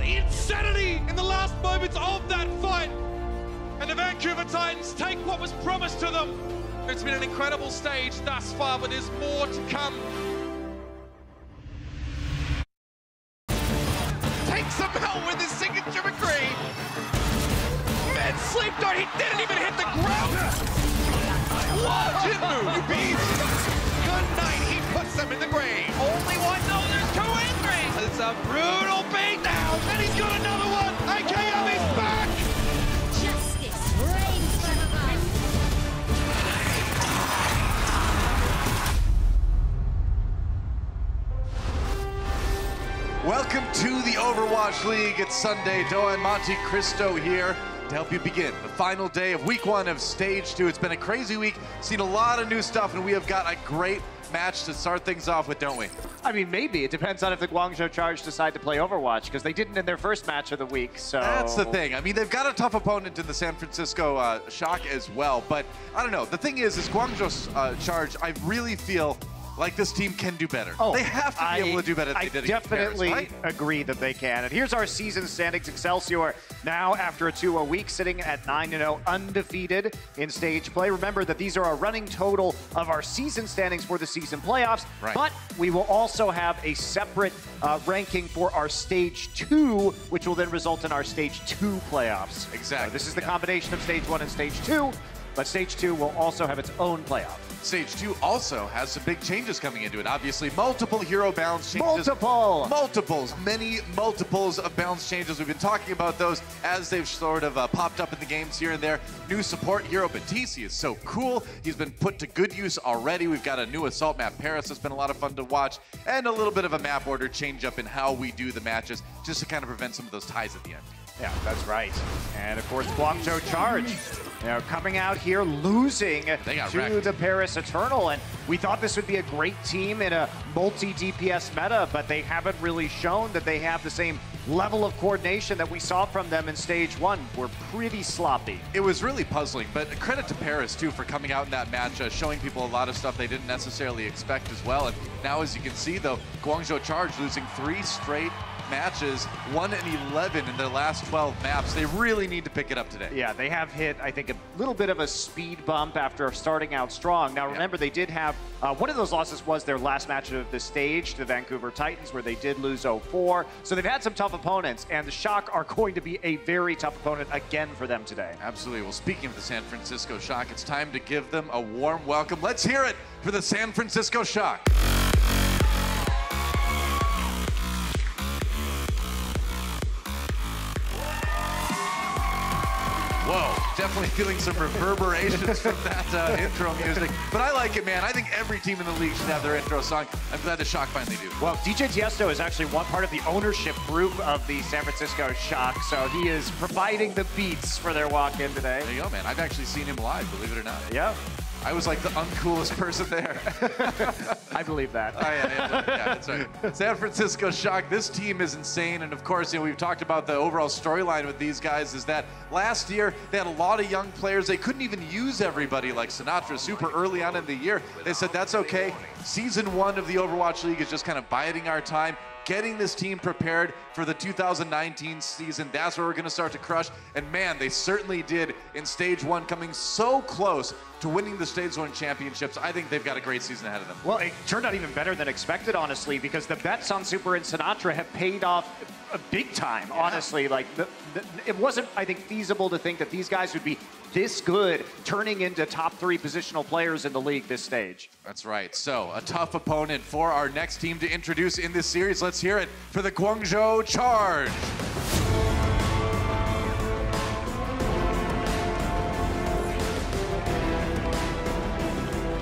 insanity in the last moments of that fight. And the Vancouver Titans take what was promised to them. It's been an incredible stage thus far, but there's more to come. Takes him out with his signature McCree. And sleep dart, he didn't even hit the ground. Legend move, beast. Good night, he puts them in the grave. Only one, no, there's two injuries. It's a brutal beatdown, and he's got another one. AKM is back. Justice reigns from above. Welcome to the Overwatch League. It's Sunday. Doa and Monte Cristo here to help you begin the final day of week 1 of stage 2. It's been a crazy week, seen a lot of new stuff, and we have got a great match to start things off with, don't we? I mean, maybe. It depends on if the Guangzhou Charge decide to play Overwatch, because they didn't in their first match of the week, so... That's the thing. I mean, they've got a tough opponent in the San Francisco Shock as well, but I don't know. The thing is Guangzhou Charge, I really feel like this team can do better. Oh, they have to be able to do better than they did against Paris, definitely right? agree that they can. And here's our season standings. Excelsior now, after a 2-0 week, sitting at 9-0, undefeated in stage play. Remember that these are a running total of our season standings for the season playoffs, right. But we will also have a separate ranking for our stage 2, which will then result in our stage 2 playoffs. Exactly. So this is the combination of stage 1 and stage 2, but stage 2 will also have its own playoff. Stage 2 also has some big changes coming into it. Obviously, multiple hero bounce changes. Many multiples of bounce changes. We've been talking about those as they've sort of popped up in the games here and there. New support hero, Batisi, is so cool. He's been put to good use already. We've got a new assault map, Paris, that's been a lot of fun to watch, and a little bit of a map order change up in how we do the matches, just to kind of prevent some of those ties at the end. Yeah, that's right. And of course, Guangzhou Charge, you know, coming out here losing to wrecked. the Paris Eternal. And we thought this would be a great team in a multi-DPS meta, but they haven't really shown that they have the same level of coordination that we saw from them in stage 1. We're pretty sloppy. It was really puzzling, but credit to Paris, too, for coming out in that match, showing people a lot of stuff they didn't necessarily expect as well. And now, as you can see, though, Guangzhou Charge losing 3 straight matches, 1-11 in their last 12 maps. They really need to pick it up today. Yeah, they have hit, I think, a little bit of a speed bump after starting out strong. Now, remember, they did have, one of those losses was their last match of the stage, the Vancouver Titans, where they did lose 0-4. So they've had some tough opponents, and the Shock are going to be a very tough opponent again for them today. Absolutely. Well, speaking of the San Francisco Shock, it's time to give them a warm welcome. Let's hear it for the San Francisco Shock. Whoa, definitely feeling some reverberations from that intro music. But I like it, man. I think every team in the league should have their intro song. I'm glad the Shock finally do. Well, DJ Tiesto is actually one part of the ownership group of the San Francisco Shock, so he is providing the beats for their walk-in today. There you go, man. I've actually seen him live, believe it or not. Yeah. I was like the uncoolest person there. I believe that. Oh, yeah, that's right. San Francisco Shock, this team is insane. And of course, you know, we've talked about the overall storyline with these guys is that last year they had a lot of young players. They couldn't even use everybody like Sinatra super early on in the year. They said, that's okay. Season 1 of the Overwatch League is just kind of biding our time, getting this team prepared for the 2019 season. That's where we're going to start to crush. And man, they certainly did in stage 1, coming so close to winning the stage 1 championships. I think they've got a great season ahead of them. Well, it turned out even better than expected, honestly, because the bets on Super and Sinatra have paid off big time, honestly. Like, it wasn't, I think, feasible to think that these guys would be this good, turning into top 3 positional players in the league this stage. That's right. So, a tough opponent for our next team to introduce in this series. Let's hear it for the Guangzhou Charge.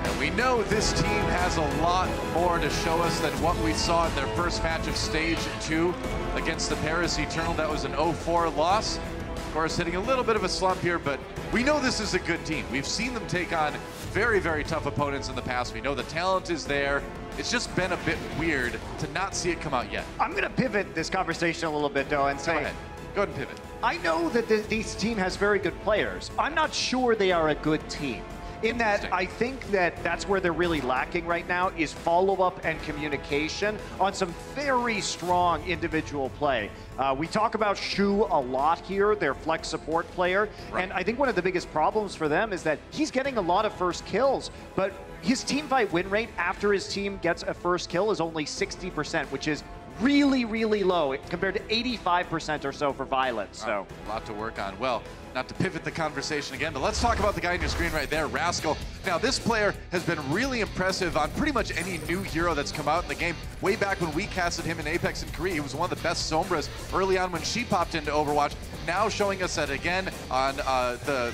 And we know this team has a lot more to show us than what we saw in their first match of stage 2 against the Paris Eternal. That was an 0-4 loss. Of course, hitting a little bit of a slump here, but we know this is a good team. We've seen them take on very, very tough opponents in the past. We know the talent is there. It's just been a bit weird to not see it come out yet. I'm going to pivot this conversation a little bit, though, and say... Go ahead. Go ahead and pivot. I know that this team has very good players. I'm not sure they are a good team. In that, I think that that's where they're really lacking right now is follow-up and communication on some very strong individual play. We talk about Shu a lot here, their flex support player, and I think one of the biggest problems for them is that he's getting a lot of first kills, but his team fight win rate after his team gets a first kill is only 60%, which is really, really low compared to 85% or so for Violet. So a lot to work on. Well, not to pivot the conversation again, but let's talk about the guy on your screen right there, Rascal. Now, this player has been really impressive on pretty much any new hero that's come out in the game. Way back when we casted him in Apex in Korea, he was one of the best Sombras early on when she popped into Overwatch. Now showing us that again on the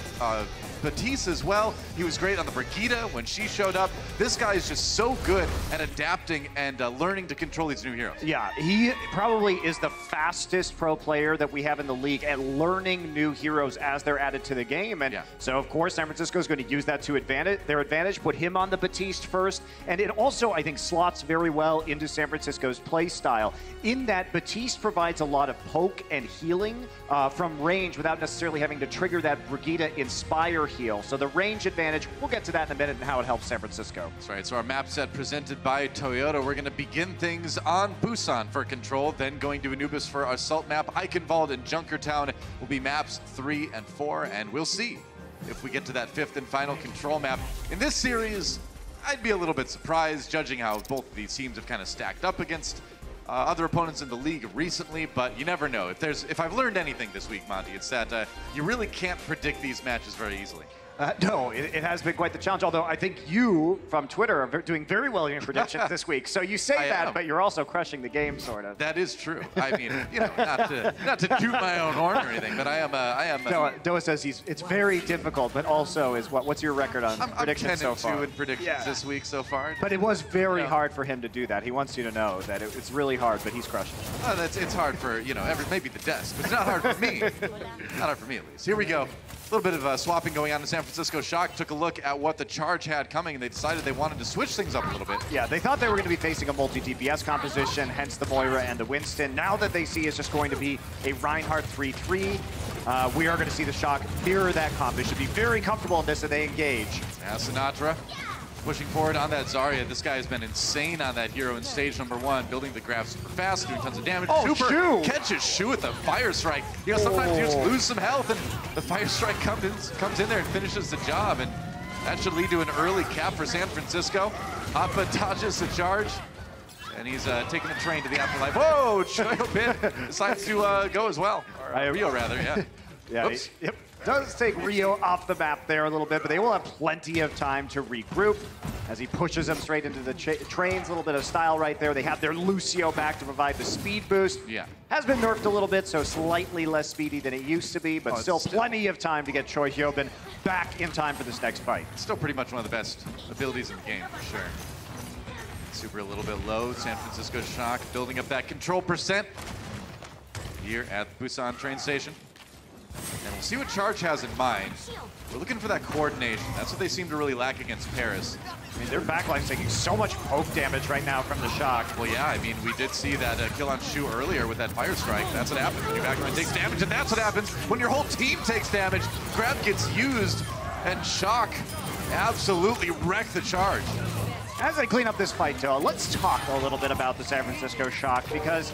Batiste as well. He was great on the Brigitte when she showed up. This guy is just so good at adapting and learning to control these new heroes. Yeah, he probably is the fastest pro player that we have in the league at learning new heroes as they're added to the game. And so, of course, San Francisco is going to use that to their advantage, put him on the Batiste first. And it also, I think, slots very well into San Francisco's play style in that Batiste provides a lot of poke and healing from range without necessarily having to trigger that Brigitte Inspire heal. So the range advantage, we'll get to that in a minute and how it helps San Francisco. That's right. So our map set presented by Toyota. We're going to begin things on Busan for Control, then going to Anubis for our Assault map. Eichenwald and Junkertown will be maps 3 and 4, and we'll see if we get to that 5th and final Control map. In this series, I'd be a little bit surprised, judging how both of these teams have kind of stacked up against other opponents in the league recently, but you never know. If I've learned anything this week, Monty, it's that you really can't predict these matches very easily. No, it has been quite the challenge, although I think you, from Twitter, are doing very well in your predictions this week. So you say that, but you're also crushing the game, sort of. That is true. I mean, you know, not to toot my own horn or anything, but I am. Noah says it's very difficult, but also is what's your record on predictions so far? I'm 10-2 in predictions this week so far. But it was very hard for him to do that. He wants you to know that it's really hard, but he's crushing it. Oh, it's hard for, you know, maybe the desk, but it's not hard for me. Not hard for me, at least. Here we go. A little bit of swapping going on in San Francisco. Shock took a look at what the Charge had coming, and they decided they wanted to switch things up a little bit. Yeah, they thought they were going to be facing a multi-DPS composition, hence the Moira and the Winston. Now that they see it's just going to be a Reinhardt 3-3, we are going to see the Shock mirror that comp. They should be very comfortable in this, and they engage. Yeah, Sinatra pushing forward on that Zarya. This guy has been insane on that hero in stage number 1, building the graph super fast, doing tons of damage. Shu catches Shu with a Fire Strike. You know, sometimes you just lose some health, and the Fire Strike comes in there and finishes the job, and that should lead to an early cap for San Francisco. Hoppa dodges the charge, and he's taking a train to the afterlife. Whoa, Choyobin decides to go as well. Or Rio, rather, yeah. Yeah, yep. Does take Rio off the map there a little bit, but they will have plenty of time to regroup as he pushes them straight into the trains. A little bit of style right there. They have their Lucio back to provide the speed boost. Yeah. Has been nerfed a little bit, so slightly less speedy than it used to be, but still plenty of time to get Choi Hyobin back in time for this next fight. Still pretty much one of the best abilities in the game, for sure. Super a little bit low. San Francisco Shock building up that control percent here at the Busan train station. And we'll see what Charge has in mind. We're looking for that coordination. That's what they seem to really lack against Paris. I mean, their backline's taking so much poke damage right now from the Shock. Well, yeah, I mean, we did see that kill on Shu earlier with that Fire Strike. That's what happens when your backline takes damage, and that's what happens when your whole team takes damage. Grab gets used, and Shock absolutely wrecked the Charge. As I clean up this fight, Toa, let's talk a little bit about the San Francisco Shock, because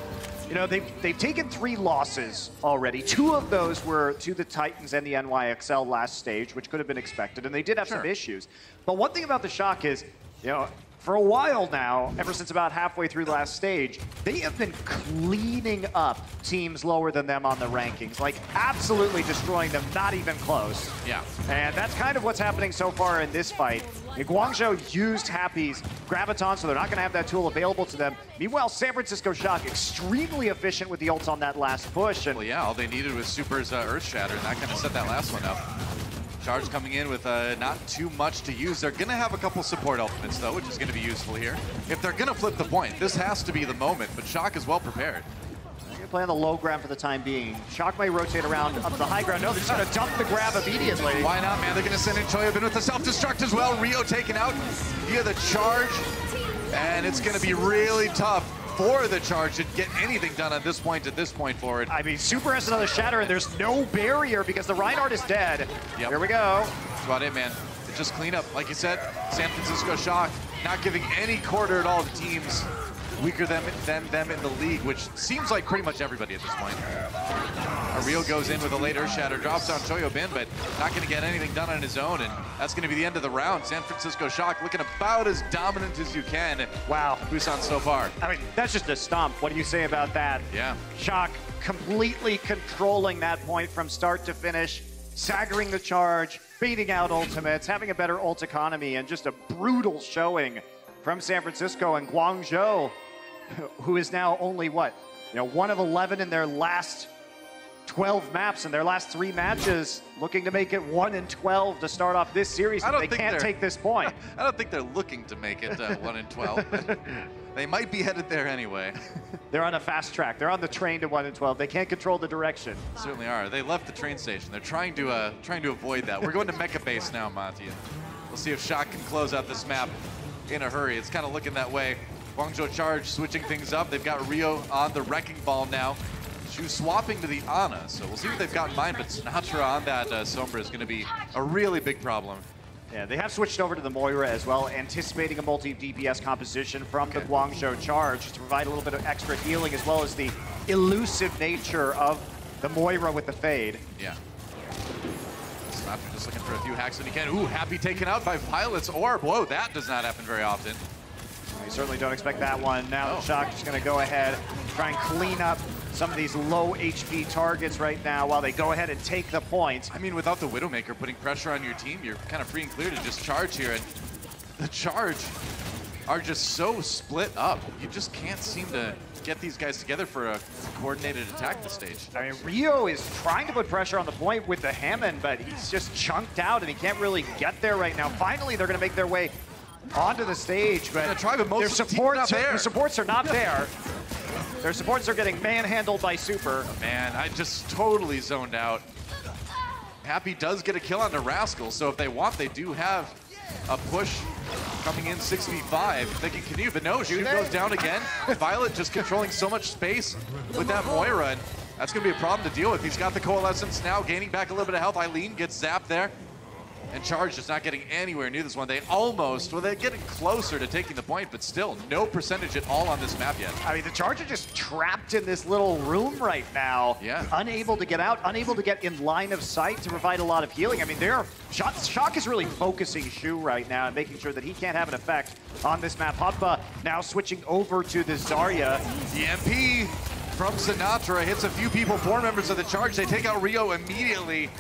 you know, they've taken 3 losses already. 2 of those were to the Titans and the NYXL last stage, which could have been expected, and they did have some issues. But one thing about the Shock is, you know, for a while now, ever since about halfway through the last stage, they have been cleaning up teams lower than them on the rankings, like absolutely destroying them, not even close. Yeah. And that's kind of what's happening so far in this fight. Guangzhou used Happy's Graviton, so they're not going to have that tool available to them. Meanwhile, San Francisco Shock extremely efficient with the ults on that last push. And well, yeah, all they needed was Super's Earth Shatter, and that kind of set that last one up. Charge coming in with not too much to use. They're going to have a couple support ultimates, though, which is going to be useful here. If they're going to flip the point, this has to be the moment, but Shock is well prepared. They're playing the low ground for the time being. Shock may rotate around up the high ground. No, they're just going to dump the grab immediately. Why not, man? They're going to send in Choyobin with the self-destruct as well. Rio taken out via the charge, and it's going to be really tough for the Charge to get anything done at this point forward. I mean, Super has another shatter, and there's no barrier because the Reinhardt is dead. Yep. Here we go. That's about it, man. just cleanup. Like you said, San Francisco Shock not giving any quarter at all to teams weaker than them in the league, which seems like pretty much everybody at this point. Rio goes in with a late Earth Shatter, drops on Choyobin, but not going to get anything done on his own, and that's going to be the end of the round. San Francisco Shock looking about as dominant as you can. Wow. Busan so far. I mean, that's just a stomp. What do you say about that? Yeah. Shock completely controlling that point from start to finish, staggering the charge, beating out ultimates, having a better ult economy, and just a brutal showing from San Francisco. And Guangzhou, who is now only, what, 1 of 11 in their last 12 maps in their last 3 matches, looking to make it 1-12 to start off this series. They can't take this point. I don't think they're looking to make it 1-12, but they might be headed there anyway. They're on a fast track. They're on the train to 1-12. They can't control the direction. Certainly are. They left the train station. They're trying to avoid that. We're going to Mecha Base now, Monty. We'll see if Shock can close out this map in a hurry. It's kind of looking that way. Guangzhou Charge switching things up. They've got Rio on the Wrecking Ball now. Shu swapping to the Ana, so we'll see what they've got in mind, but Sinatra on that Sombra is going to be a really big problem. Yeah, they have switched over to the Moira as well, anticipating a multi-DPS composition from the Guangzhou Charge to provide a little bit of extra healing, as well as the elusive nature of the Moira with the Fade. Yeah. Sinatra just looking for a few hacks when he can. Ooh, Happy taken out by Violet's Orb. Whoa, that does not happen very often. We certainly don't expect that one. Now Shock is going to go ahead, try and clean up some of these low HP targets right now while they go ahead and take the point. I mean, without the Widowmaker putting pressure on your team, you're kind of free and clear to just charge here. And the Charge are just so split up. You just can't seem to get these guys together for a coordinated attack this stage. I mean, Rio is trying to put pressure on the point with the Hammond, but he's just chunked out and he can't really get there right now. Finally, they're going to make their way onto the stage, but their supports are not there. Their supports are getting manhandled by Super. Man, I just totally zoned out. Happy does get a kill on the Rascal, so if they want, they do have a push coming in 6v5. They can continue, but no, Shu goes down again. Violet just controlling so much space with that Moira, and that's going to be a problem to deal with. He's got the Coalescence now, gaining back a little bit of health. Eileen gets zapped there. And Charge just not getting anywhere near this one. They almost, well, they're getting closer to taking the point, but still no percentage at all on this map yet. I mean, the Charge are just trapped in this little room right now. Yeah. Unable to get out, unable to get in line of sight to provide a lot of healing. I mean, Shock is really focusing Shu right now and making sure that he can't have an effect on this map. Hotba now switching over to the Zarya. The MP from Sinatra hits a few people, 4 members of the Charge. They take out Rio immediately.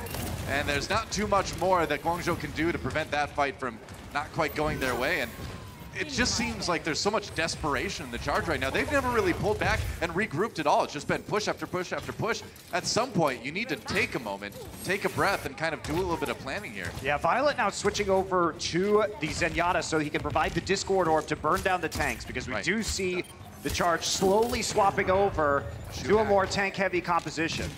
And there's not too much more that Guangzhou can do to prevent that fight from not quite going their way. And it just seems like there's so much desperation in the Charge right now. They've never really pulled back and regrouped at all. It's just been push after push after push. At some point, you need to take a moment, take a breath, and kind of do a little bit of planning here. Yeah, Violet now switching over to the Zenyatta so he can provide the Discord Orb to burn down the tanks, because we do see the Charge slowly swapping over to a more tank-heavy composition.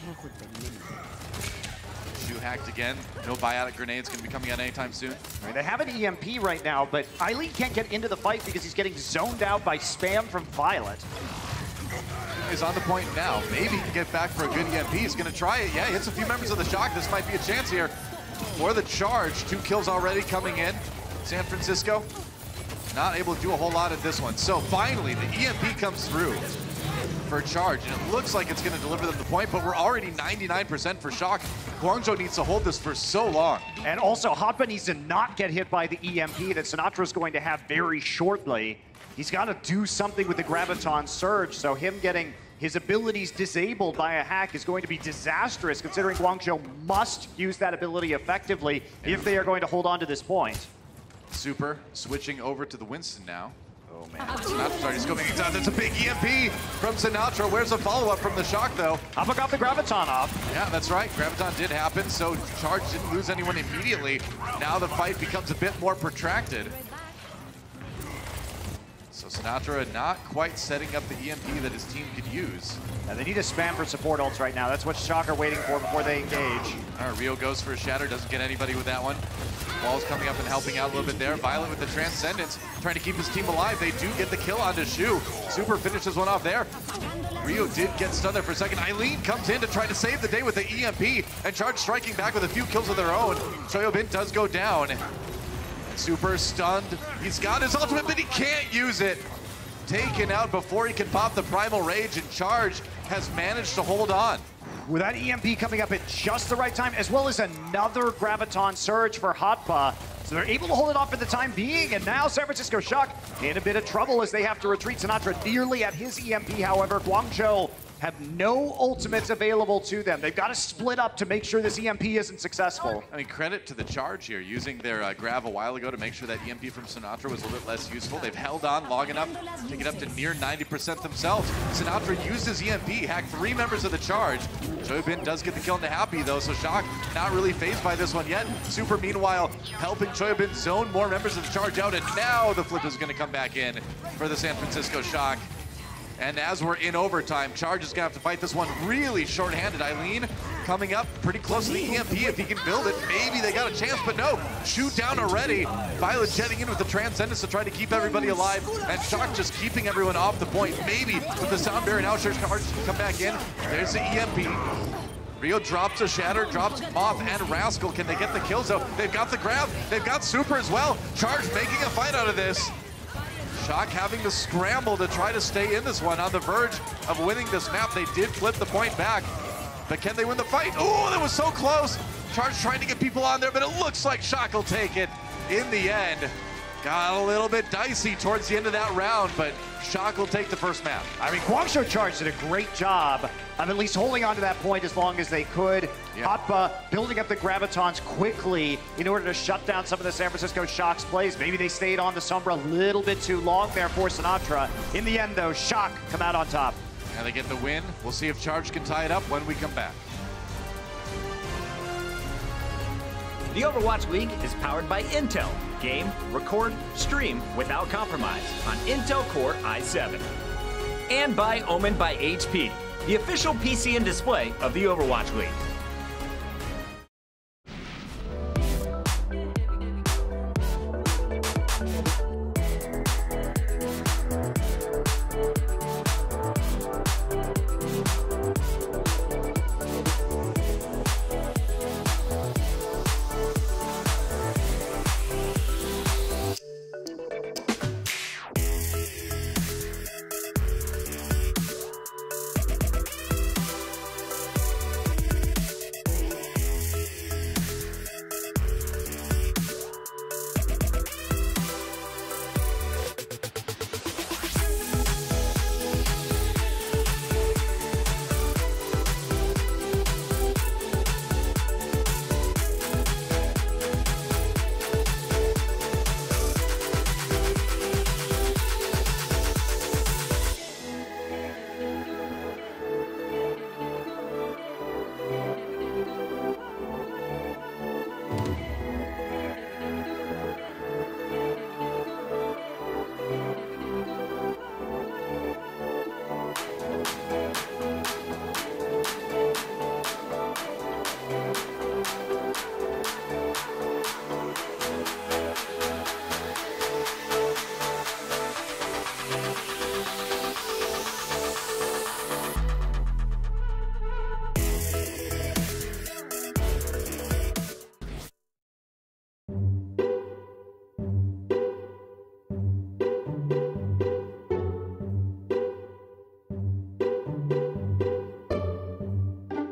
Hacked again. No biotic grenades going to be coming out anytime soon. I mean, they have an EMP right now, but Eileen can't get into the fight because he's getting zoned out by spam from Violet. He's on the point now. Maybe he can get back for a good EMP. He's going to try it. Yeah, he hits a few members of the Shock. This might be a chance here for the Charge. 2 kills already coming in. San Francisco not able to do a whole lot at this one. So finally, the EMP comes through for Charge, and it looks like it's going to deliver them the point, but we're already 99% for Shock. Guangzhou needs to hold this for so long. And also, Hotba needs to not get hit by the EMP that Sinatra's going to have very shortly. He's got to do something with the Graviton Surge, so him getting his abilities disabled by a hack is going to be disastrous, considering Guangzhou must use that ability effectively if they are going to hold on to this point. Super switching over to the Winston now. Oh man, Sinatra's already scoping things out. That's a big EMP from Sinatra. Where's the follow-up from the Shock, though? Hotba got the Graviton off. Yeah, that's right. Graviton did happen, so Charge didn't lose anyone immediately. Now the fight becomes a bit more protracted. So Sinatra not quite setting up the EMP that his team could use. Now they need to spam for support ults right now. That's what Shock are waiting for before they engage. All right, Rio goes for a Shatter, doesn't get anybody with that one. Ball's coming up and helping out a little bit there. Violet with the Transcendence, trying to keep his team alive. They do get the kill onto Shu. Super finishes one off there. Rio did get stunned there for a second. Eileen comes in to try to save the day with the EMP, and Charge striking back with a few kills of their own. Choyobin does go down. Super stunned. He's got his ultimate, but he can't use it. Taken out before he can pop the Primal Rage, and Charge has managed to hold on. With that EMP coming up at just the right time, as well as another Graviton Surge for Hotba. So they're able to hold it off for the time being, and now San Francisco Shock in a bit of trouble as they have to retreat. Sinatra nearly at his EMP, however. Guangzhou have no ultimates available to them. They've got to split up to make sure this EMP isn't successful. I mean, credit to the Charge here, using their grab a while ago to make sure that EMP from Sinatra was a little bit less useful. They've held on long enough to get up to near 90% themselves. Sinatra used his EMP, hacked 3 members of the Charge. Choibin does get the kill into Happy though, so Shock not really phased by this one yet. Super meanwhile helping Choibin zone more members of the Charge out, and now the flip is going to come back in for the San Francisco Shock. And as we're in overtime, Charge is gonna have to fight this one really short-handed. Eileen coming up pretty close to the EMP. If he can build it, maybe they got a chance, but no, shoot down already. Violet jetting in with the Transcendence to try to keep everybody alive, and Shock just keeping everyone off the point. Maybe with the Sound Barrier now, Charge can come back in. There's the EMP. Rio drops a Shatter, drops Moth and Rascal. Can they get the kills though? They've got the grab, they've got Super as well. Charge making a fight out of this. Shock having to scramble to try to stay in this one, on the verge of winning this map. They did flip the point back, but can they win the fight? Oh, that was so close. Charge trying to get people on there, but it looks like Shock will take it in the end. Got a little bit dicey towards the end of that round, but Shock will take the first map. I mean, Guangzhou Charge did a great job of at least holding on to that point as long as they could. Yeah. Hotba building up the Gravitons quickly in order to shut down some of the San Francisco Shock's plays. Maybe they stayed on the Sombra a little bit too long there for Sinatra. In the end, though, Shock come out on top. And they get the win. We'll see if Charge can tie it up when we come back. The Overwatch League is powered by Intel. Game, record, stream without compromise on Intel Core i7. And by Omen by HP, the official PC and display of the Overwatch League.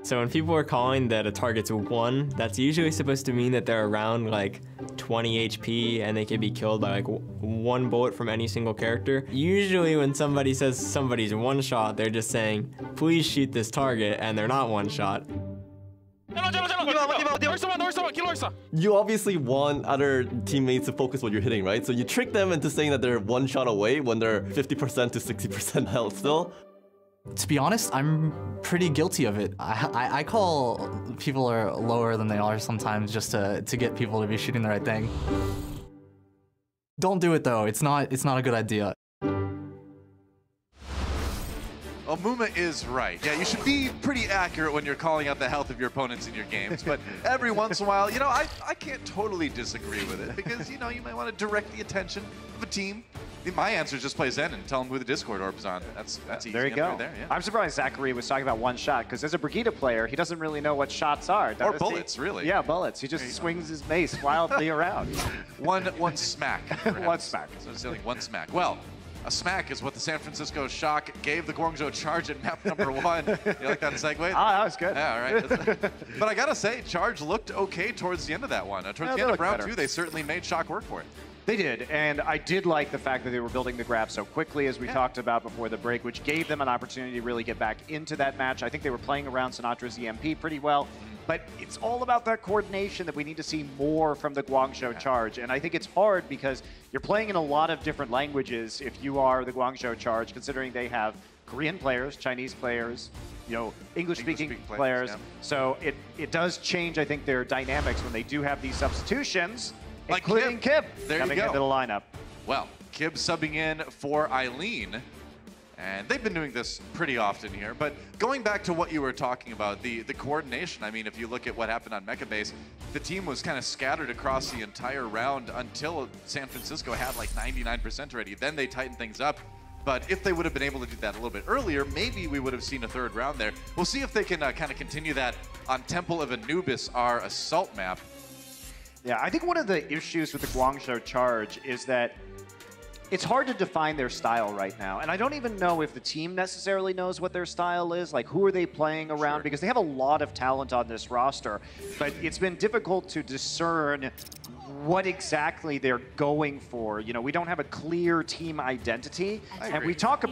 So when people are calling that a target's 1, that's usually supposed to mean that they're around like 20 HP and they can be killed by like 1 bullet from any single character. Usually when somebody says somebody's 1 shot, they're just saying, please shoot this target, and they're not 1 shot. You obviously want other teammates to focus what you're hitting, right? So you trick them into saying that they're 1 shot away when they're 50% to 60% health still. To be honest, I'm pretty guilty of it. I call people are lower than they are sometimes just to get people to be shooting the right thing. Don't do it though. It's not a good idea. Well, Muma is right. Yeah, you should be pretty accurate when you're calling out the health of your opponents in your games, but every once in a while, you know, I can't totally disagree with it because, you know, you might want to direct the attention of a team My answer is just play Zen and tell him who the Discord orb's on. That's easy. There you go. Right there, yeah. I'm surprised Zachary was talking about one shot, because as a Brigitte player, he doesn't really know what shots are. Or bullets, really. Yeah, bullets. He just swings his mace wildly around. One smack. One smack. So it's only one smack. Well, a smack is what the San Francisco Shock gave the Guangzhou Charge at map number 1. You like that segue? Ah, that was good. Yeah, all right. But I gotta say, Charge looked okay towards the end of that one. Towards the end of round 2, they certainly made Shock work for it. They did, and I did like the fact that they were building the graph so quickly, as we talked about before the break, which gave them an opportunity to really get back into that match. I think they were playing around Sinatra's EMP pretty well, but it's all about that coordination that we need to see more from the Guangzhou Charge, and I think it's hard because you're playing in a lot of different languages if you are the Guangzhou Charge, considering they have Korean players, Chinese players, you know, English-speaking players. Yeah. So it does change, I think, their dynamics when they do have these substitutions. Like Including Kib there coming you go. into the lineup. Well, Kib subbing in for Eileen, and they've been doing this pretty often here, but going back to what you were talking about, the coordination, I mean, if you look at what happened on Mecha Base, the team was kind of scattered across the entire round until San Francisco had like 99% already. Then they tightened things up. But if they would have been able to do that a little bit earlier, maybe we would have seen a third round there. We'll see if they can kind of continue that on Temple of Anubis, our assault map. Yeah, I think one of the issues with the Guangzhou Charge is that it's hard to define their style right now. And I don't even know if the team necessarily knows what their style is. Like, who are they playing around? Because they have a lot of talent on this roster. But it's been difficult to discern what exactly they're going for. You know, we don't have a clear team identity. And we talked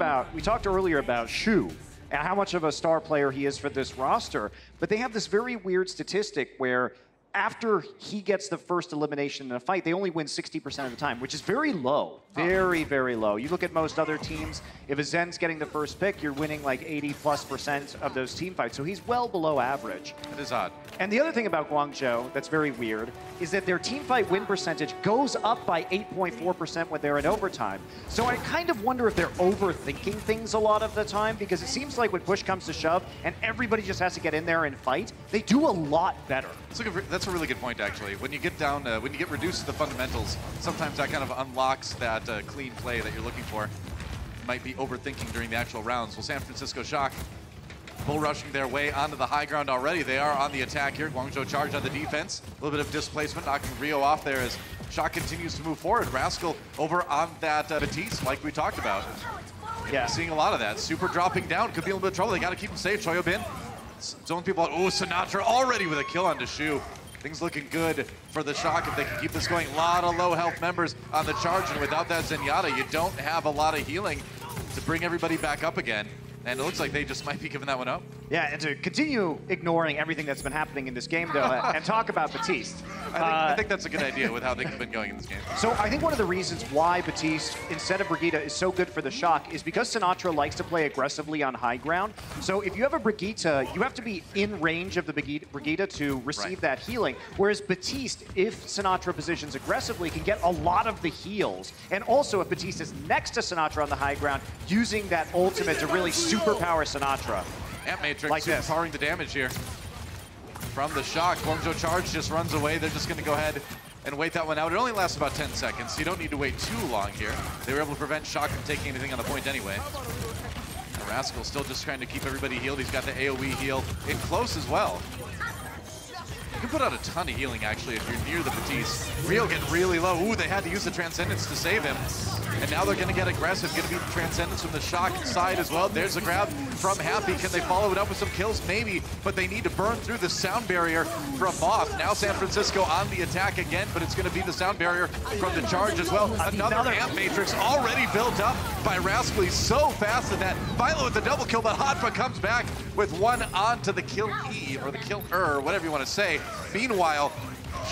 earlier about Shu and how much of a star player he is for this roster. But they have this very weird statistic where after he gets the first elimination in a fight, they only win 60% of the time, which is very low. Very, very low. You look at most other teams, if a Zen's getting the first pick, you're winning like 80+% of those team fights. So he's well below average. That is odd. And the other thing about Guangzhou that's very weird is that their team fight win percentage goes up by 8.4% when they're in overtime. So I kind of wonder if they're overthinking things a lot of the time, because it seems like when push comes to shove and everybody just has to get in there and fight, they do a lot better. That's a really good point, actually. When you get down, when you get reduced to the fundamentals, sometimes that kind of unlocks that clean play that you're looking for. You might be overthinking during the actual rounds. Well, San Francisco Shock bull rushing their way onto the high ground already. They are on the attack here. Guangzhou Charge on the defense. A little bit of displacement, knocking Rio off there as Shock continues to move forward. Rascal over on that Batiste, like we talked about. Yeah, seeing a lot of that. Super dropping down. Could be a little bit of trouble. They got to keep him safe. Choyobin zone people out. Oh, Sinatra already with a kill on Deshu. Things looking good for the Shock if they can keep this going. A lot of low health members on the Charge, and without that Zenyatta, you don't have a lot of healing to bring everybody back up again. And it looks like they just might be giving that one up. Yeah, and to continue ignoring everything that's been happening in this game, though, and talk about Batiste. I think that's a good idea with how things have been going in this game. So I think one of the reasons why Batiste, instead of Brigitte, is so good for the Shock is because Sinatra likes to play aggressively on high ground. So if you have a Brigitte, you have to be in range of the Brigitte to receive that healing. Whereas Batiste, if Sinatra positions aggressively, can get a lot of the heals. And also, if Batiste is next to Sinatra on the high ground, using that ultimate to really superpower Sinatra. Amp Matrix like superpowering the damage here from the Shock. Guangzhou Charge just runs away. They're just going to go ahead and wait that one out. It only lasts about 10 seconds, so you don't need to wait too long here. They were able to prevent Shock from taking anything on the point anyway. And Rascal still just trying to keep everybody healed. He's got the AoE heal in close as well. You can put out a ton of healing, actually, if you're near the Batiste. Rio getting really low. Ooh, they had to use the Transcendence to save him. And now they're going to get aggressive. Going to be the Transcendence from the Shock side as well. There's a grab from Happy. Can they follow it up with some kills? Maybe, but they need to burn through the sound barrier from Moth. Now San Francisco on the attack again, but it's going to be the sound barrier from the Charge as well. Another Amp Matrix already built up by Rascal. He's so fast in that. Violet with the double kill, but Hadfa comes back with one onto the kill E, or the kill-er, whatever you want to say. Meanwhile,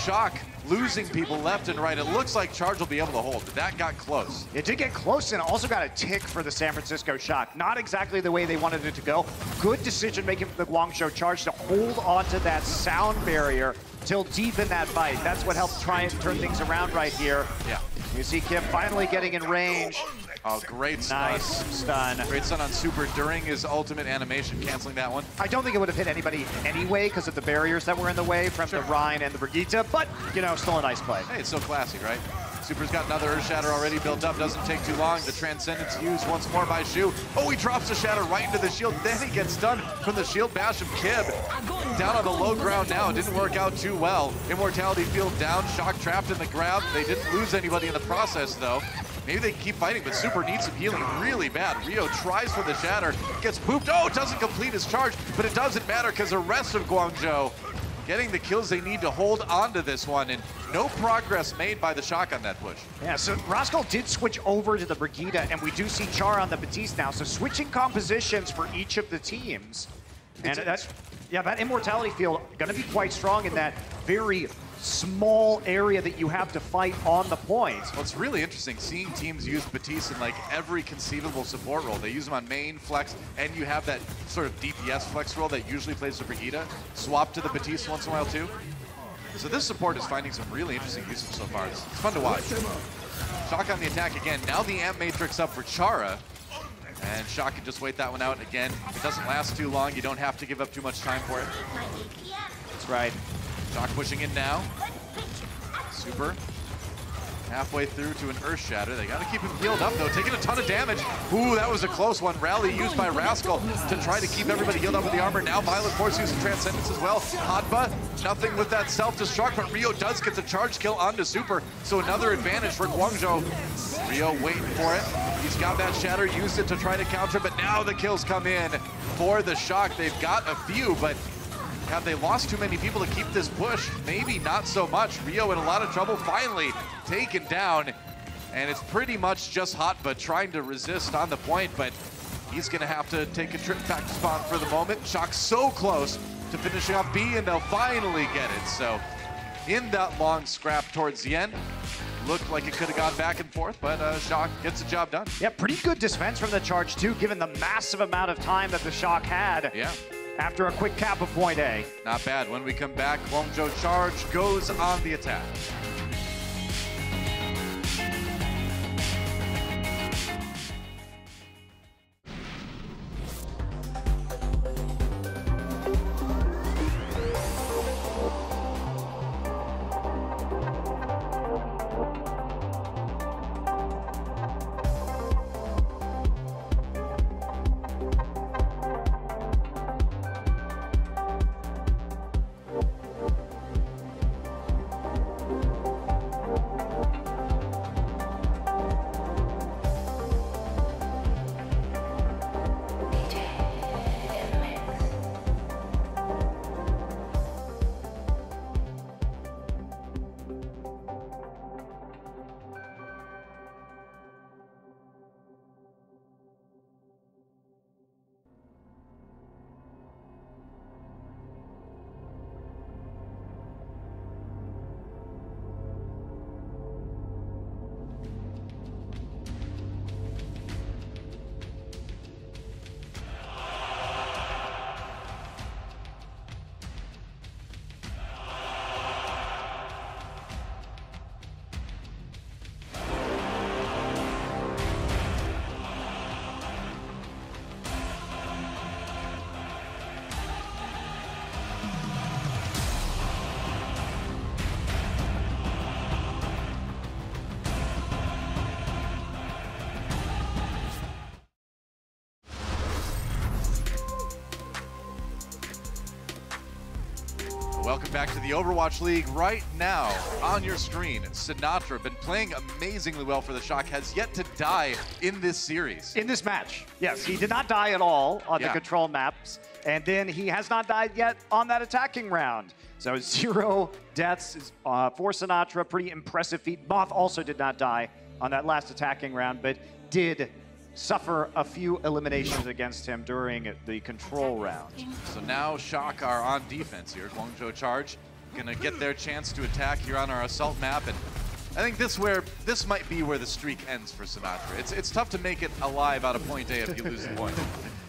Shock losing people left and right. It looks like Charge will be able to hold, but that got close. It did get close, and also got a tick for the San Francisco Shock. Not exactly the way they wanted it to go. Good decision making from the Guangzhou Charge to hold onto that sound barrier till deep in that fight. That's what helped try and turn things around right here. Yeah. You see Kim finally getting in range. Oh, great stun. Nice stun. Great stun on Super during his ultimate animation, canceling that one. I don't think it would have hit anybody anyway because of the barriers that were in the way from the Rhine and the Brigitte, but, you know, still a nice play. Hey, it's so classy, right? Super's got another Earth Shatter already built up. Doesn't take too long. The Transcendence used once more by Shu. Oh, he drops the Shatter right into the shield. Then he gets stunned from the shield bash of Kib. Down on the low ground now. It didn't work out too well. Immortality field down. Shock trapped in the grab. They didn't lose anybody in the process, though. Maybe they can keep fighting, but Super needs some healing really bad. Rio tries for the Shatter. Gets pooped. Oh, it doesn't complete his charge, but it doesn't matter because the rest of Guangzhou getting the kills they need to hold on to this one, and no progress made by the Shock on that push. Yeah, so Rascal did switch over to the Brigitte, and we do see Char on the Batiste now, so switching compositions for each of the teams. And that Immortality field gonna be quite strong in that very small area that you have to fight on the point. Well, it's really interesting seeing teams use Batiste in like every conceivable support role. They use them on main, flex, and you have that sort of DPS flex role that usually plays the Brigitte. Swap to the Batiste once in a while too. So this support is finding some really interesting uses so far. It's fun to watch. Shock on the attack again. Now the Amp Matrix up for Chara. And Shock can just wait that one out again. It doesn't last too long. You don't have to give up too much time for it. That's right. Shock pushing in now. Super. Halfway through to an Earth Shatter. They got to keep him healed up, though. Taking a ton of damage. Ooh, that was a close one. Rally used by Rascal to try to keep everybody healed up with the armor. Now Violent Force using Transcendence as well. Hadba, nothing with that self-destruct, but Rio does get the charge kill onto Super. So another advantage for Guangzhou. Rio waiting for it. He's got that Shatter, used it to try to counter, but now the kills come in for the Shock. They've got a few, but have they lost too many people to keep this push? Maybe not so much. Rio in a lot of trouble, finally taken down. And it's pretty much just Hadba trying to resist on the point, but he's gonna have to take a trip back to spawn for the moment. Shock so close to finishing off B, and they'll finally get it. So in that long scrap towards the end, looked like it could have gone back and forth, but Shock gets the job done. Yeah, pretty good defense from the charge too, given the massive amount of time that the Shock had. Yeah. After a quick cap of point A. Not bad. When we come back, Guangzhou charge goes on the attack. Welcome back to the Overwatch League. Right now on your screen, Sinatra, been playing amazingly well for the Shock, has yet to die in this series. In this match, yes. He did not die at all on the control maps, and then he has not died yet on that attacking round. So 0 deaths for Sinatra, pretty impressive feat. Moth also did not die on that last attacking round, but did suffer a few eliminations against him during the control round. So now Shock are on defense here. Guangzhou charge, gonna get their chance to attack here on our assault map, and I think this might be where the streak ends for Sinatra. It's tough to make it alive out of point A if you lose the point.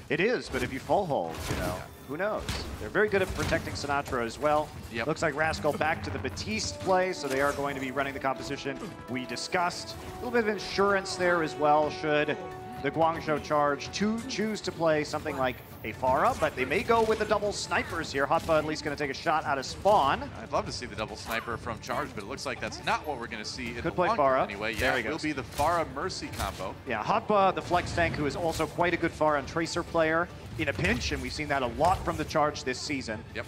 It is, but if you full hold, you know, who knows? They're very good at protecting Sinatra as well. Yep. Looks like Rascal back to the Batiste play, so they are going to be running the composition we discussed. A little bit of insurance there as well, should the Guangzhou Charge to choose to play something like a Pharah, but they may go with the double snipers here. Hotba at least going to take a shot out of spawn. I'd love to see the double sniper from Charge, but it looks like that's not what we're going to see in Could the play long Pharah. run anyway. Yeah, it will be the Pharah Mercy combo. Yeah, Hotba, the flex tank, who is also quite a good Pharah and Tracer player in a pinch, and we've seen that a lot from the Charge this season. Yep.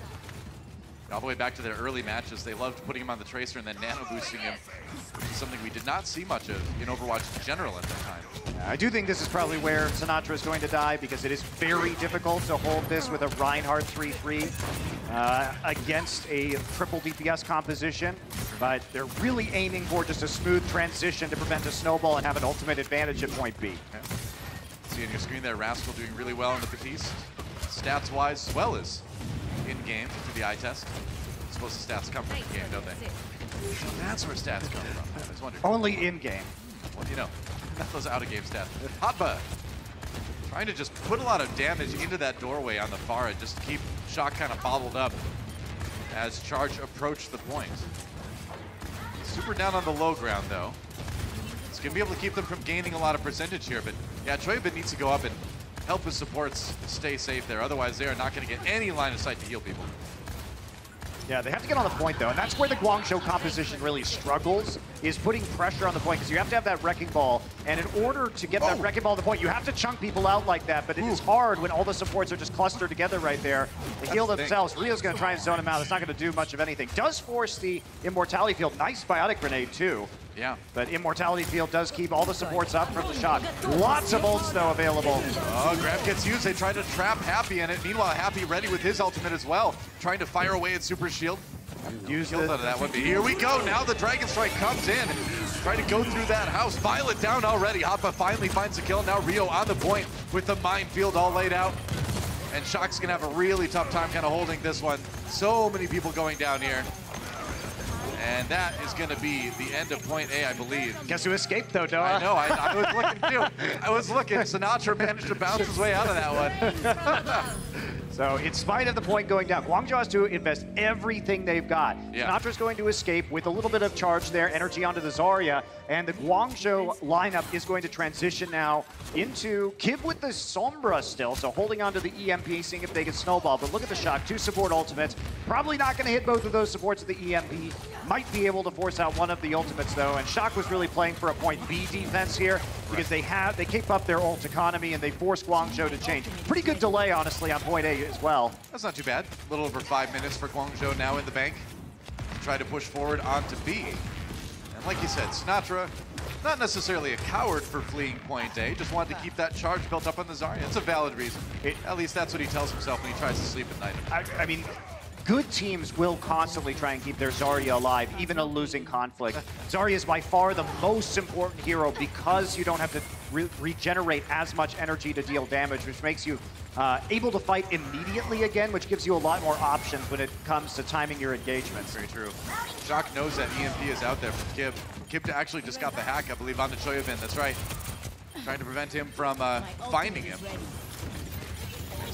All the way back to their early matches, they loved putting him on the Tracer and then nano boosting him, which is something we did not see much of in Overwatch in general at that time. I do think this is probably where Sinatra is going to die, because it is very difficult to hold this with a Reinhardt 3-3 against a triple DPS composition, but they're really aiming for just a smooth transition to prevent a snowball and have an ultimate advantage at point B. Yeah. See on your screen there, Rascal doing really well in the Batiste, stats-wise as well as in-game through the eye test. I suppose the stats come from in-game, don't they? So that's where stats come from. I was wondering. Only in-game. What do you know? Those out-of-game stats. Hotba trying to just put a lot of damage into that doorway on the Pharah and just keep Shock kind of bottled up as Charge approach the point. Super down on the low ground, though. It's going to be able to keep them from gaining a lot of percentage here, but yeah, Choyabin needs to go up and help his supports stay safe there. Otherwise, they are not going to get any line of sight to heal people. Yeah, they have to get on the point, though, and that's where the Guangzhou composition really struggles, is putting pressure on the point, because you have to have that wrecking ball, and in order to get that wrecking ball on the point, you have to chunk people out like that, but it is hard when all the supports are just clustered together right there. They heal themselves. Rio's going to try and zone him out. It's not going to do much of anything. Does force the Immortality Field. Nice Biotic Grenade, too. Yeah. But Immortality Field does keep all the supports up from the shot. Lots of ults, though, available. Oh, grab gets used. They try to trap Happy in it. Meanwhile, Happy ready with his ultimate as well, trying to fire away at Super Shield. Killed out of that one, but here we go. Now the Dragon Strike comes in, trying to go through that house. Violet down already. Hoppa finally finds a kill. Now Rio on the point with the minefield all laid out. And Shock's gonna have a really tough time kind of holding this one. So many people going down here. And that is going to be the end of point A, I believe. Guess who escaped, though, Noah? I know, I was looking too. I was looking. Sinatra managed to bounce his way out of that one. So in spite of the point going down, Guangzhou has to invest everything they've got. Yeah. Sinatra's going to escape with a little bit of charge there, energy onto the Zarya, and the Guangzhou lineup is going to transition now into Kib with the Sombra still, so holding on to the EMP, seeing if they can snowball. But look at the Shock, 2 support ultimates. Probably not going to hit both of those supports with the EMP. Might be able to force out one of the ultimates, though, and Shock was really playing for a point B defense here, because they keep up their ult economy and they force Guangzhou to change. Pretty good delay, honestly, on point A as well. That's not too bad. A little over 5 minutes for Guangzhou now in the bank to try to push forward onto B. And like you said, Sinatra, not necessarily a coward for fleeing point A, just wanted to keep that charge built up on the Zarya. It's a valid reason. At least that's what he tells himself when he tries to sleep at night. I mean, good teams will constantly try and keep their Zarya alive, even a losing conflict. Zarya is by far the most important hero because you don't have to regenerate as much energy to deal damage, which makes you able to fight immediately again, which gives you a lot more options when it comes to timing your engagements. Very true. Shock knows that EMP is out there from Kib. Kib actually just got the hack, I believe, on the Choyabin. That's right. Trying to prevent him from finding him.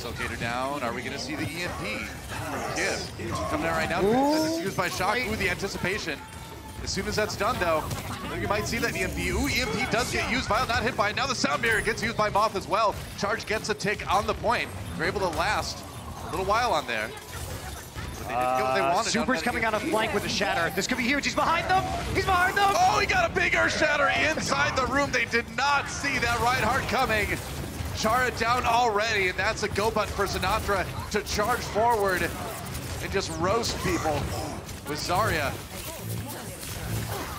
Locator down. Are we going to see the EMP from Kib? Coming out right now. It's used by Shock. Ooh, the anticipation. As soon as that's done, though, you might see that EMP. Ooh, EMP does get used. Violet not hit by it. Now the Sound Barrier gets used by Moth as well. Charge gets a tick on the point. They're able to last a little while on there. But they didn't get what they wanted. Super's coming on a flank with a Shatter. This could be huge. He's behind them. He's behind them. Oh, he got a big Earth Shatter inside the room. They did not see that Reinhardt coming. Chara down already, and that's a go button for Sinatra to charge forward and just roast people with Zarya.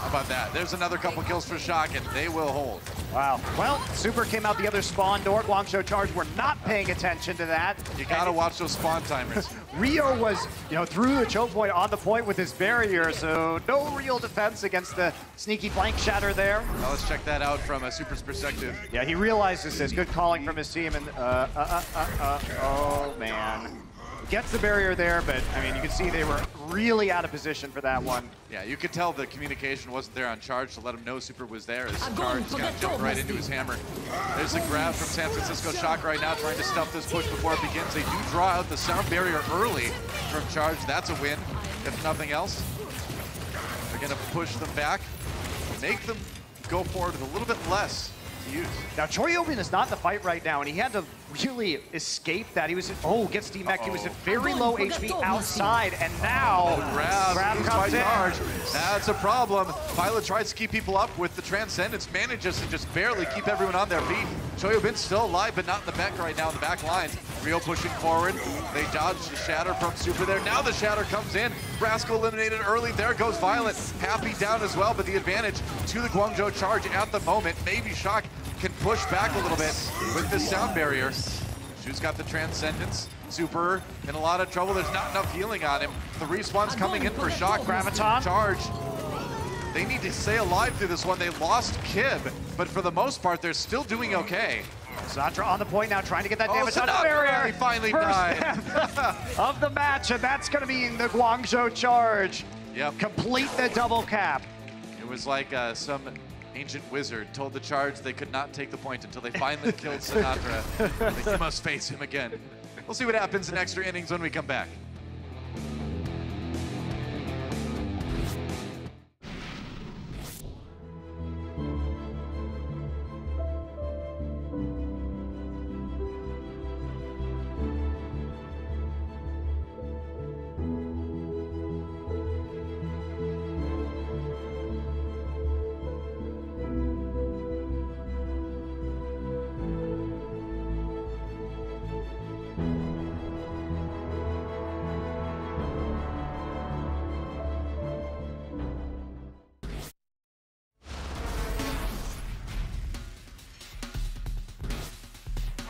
How about that? There's another couple kills for Shock, and they will hold. Wow. Well, Super came out the other spawn door. Guangzhou Charge were not paying attention to that. You gotta watch those spawn timers. Rio was, through the choke point on the point with his barrier, so no real defense against the sneaky flank Shatter there. Well, let's check that out from a Super's perspective. Yeah, he realizes this. Good calling from his team, and oh man. Gets the barrier there, but I mean, you can see they were really out of position for that one. Yeah, you could tell the communication wasn't there on Charge to let him know Super was there, as Charge is gonna jump right into his hammer. There's a grab from San Francisco Shock right now, trying to stuff this push before it begins. They do draw out the Sound Barrier early from Charge. That's a win, if nothing else. They're gonna push them back, make them go forward with a little bit less to use. Now, Choi Yobin is not in the fight right now, and he had to really escape that. He was, gets demeched. He was at very low HP outside, and now Grab comes in. Charge. That's a problem. Pilot tries to keep people up with the Transcendence, manages to just barely keep everyone on their feet. Choi Yobin's still alive, but not in the back right now, in the back lines. Rio pushing forward. They dodge the Shatter from Super there. Now the Shatter comes in. Rascal eliminated early. There goes Violet. Happy down as well, but the advantage to the Guangzhou Charge at the moment. Maybe Shock can push back a little bit with this sound barrier. Shu's got the Transcendence. Super in a lot of trouble. There's not enough healing on him. The respawn's coming in for Shock. Graviton. Charge. They need to stay alive through this one. They lost Kib, but for the most part, they're still doing okay. Sinatra on the point now, trying to get that damage on the barrier. He finally died. Of the match, and that's going to be the Guangzhou Charge. Yep. Complete the double cap. It was like some ancient wizard told the Charge they could not take the point until they finally killed Sinatra. They must face him again. We'll see what happens in extra innings when we come back.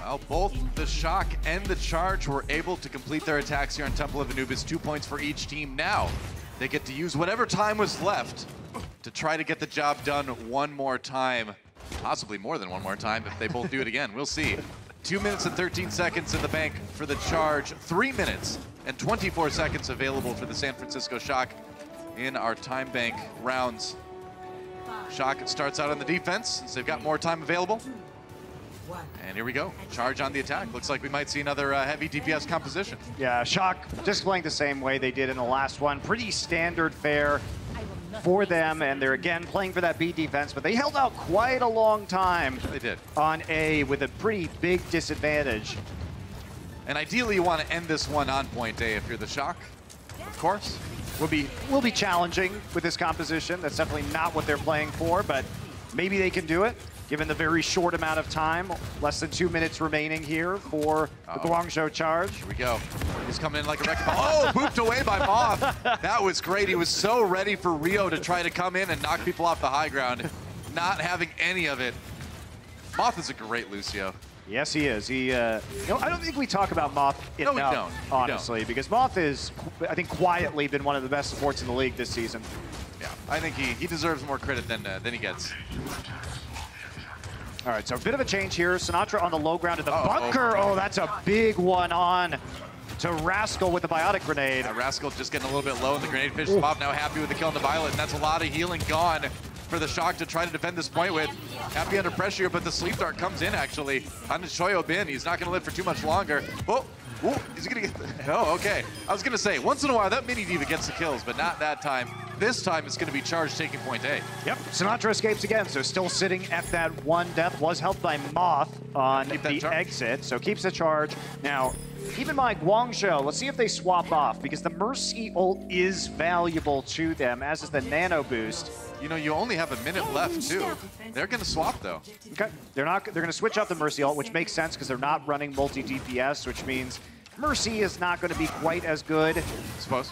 Well, both the Shock and the Charge were able to complete their attacks here on Temple of Anubis. 2 points for each team. Now, they get to use whatever time was left to try to get the job done one more time. Possibly more than one more time if they both do it again. We'll see. 2 minutes and 13 seconds in the bank for the Charge. 3 minutes and 24 seconds available for the San Francisco Shock in our time bank rounds. Shock starts out on the defense since they've got more time available. And here we go. Charge on the attack. Looks like we might see another heavy DPS composition. Yeah, Shock just playing the same way they did in the last one. Pretty standard fare for them, and they're again playing for that B defense, but they held out quite a long time. They did. On A with a pretty big disadvantage. And ideally you want to end this one on point A if you're the Shock, of course. Will be challenging with this composition. That's definitely not what they're playing for, but maybe they can do it. Given the very short amount of time, less than 2 minutes remaining here for the Guangzhou Charge. Here we go. He's coming in like a wrecking ball. Oh, booped away by Moth. That was great. He was so ready for Rio to try to come in and knock people off the high ground, not having any of it. Moth is a great Lucio. Yes, he is. He, I don't think we talk about Moth enough, we don't. Honestly, because Moth is, I think, quietly been one of the best supports in the league this season. Yeah, I think he deserves more credit than he gets. All right, so a bit of a change here. Sinatra on the low ground at the bunker. Oh, that's a big one on to Rascal with the biotic grenade. Rascal just getting a little bit low, and the grenade fish is off. Now happy with the kill on the Violet, and that's a lot of healing gone for the Shock to try to defend this point with. Happy under pressure, but the sleep dart comes in actually on Choi Yobin. He's not going to live for too much longer. Oh, is he going to get? Oh, okay. I was going to say, once in a while, that mini diva gets the kills, but not that time. This time, it's going to be Charge taking point A. Yep, Sinatra escapes again, so still sitting at that one death. Was helped by Moth on the exit, so keeps the Charge. Now, keep in mind, Guangzhou, let's see if they swap off, because the Mercy ult is valuable to them, as is the Nano Boost. You know, you only have a minute left, too. They're going to swap, though. Okay, they're going to switch out the Mercy ult, which makes sense, because they're not running multi-DPS, which means Mercy is not going to be quite as good. I suppose.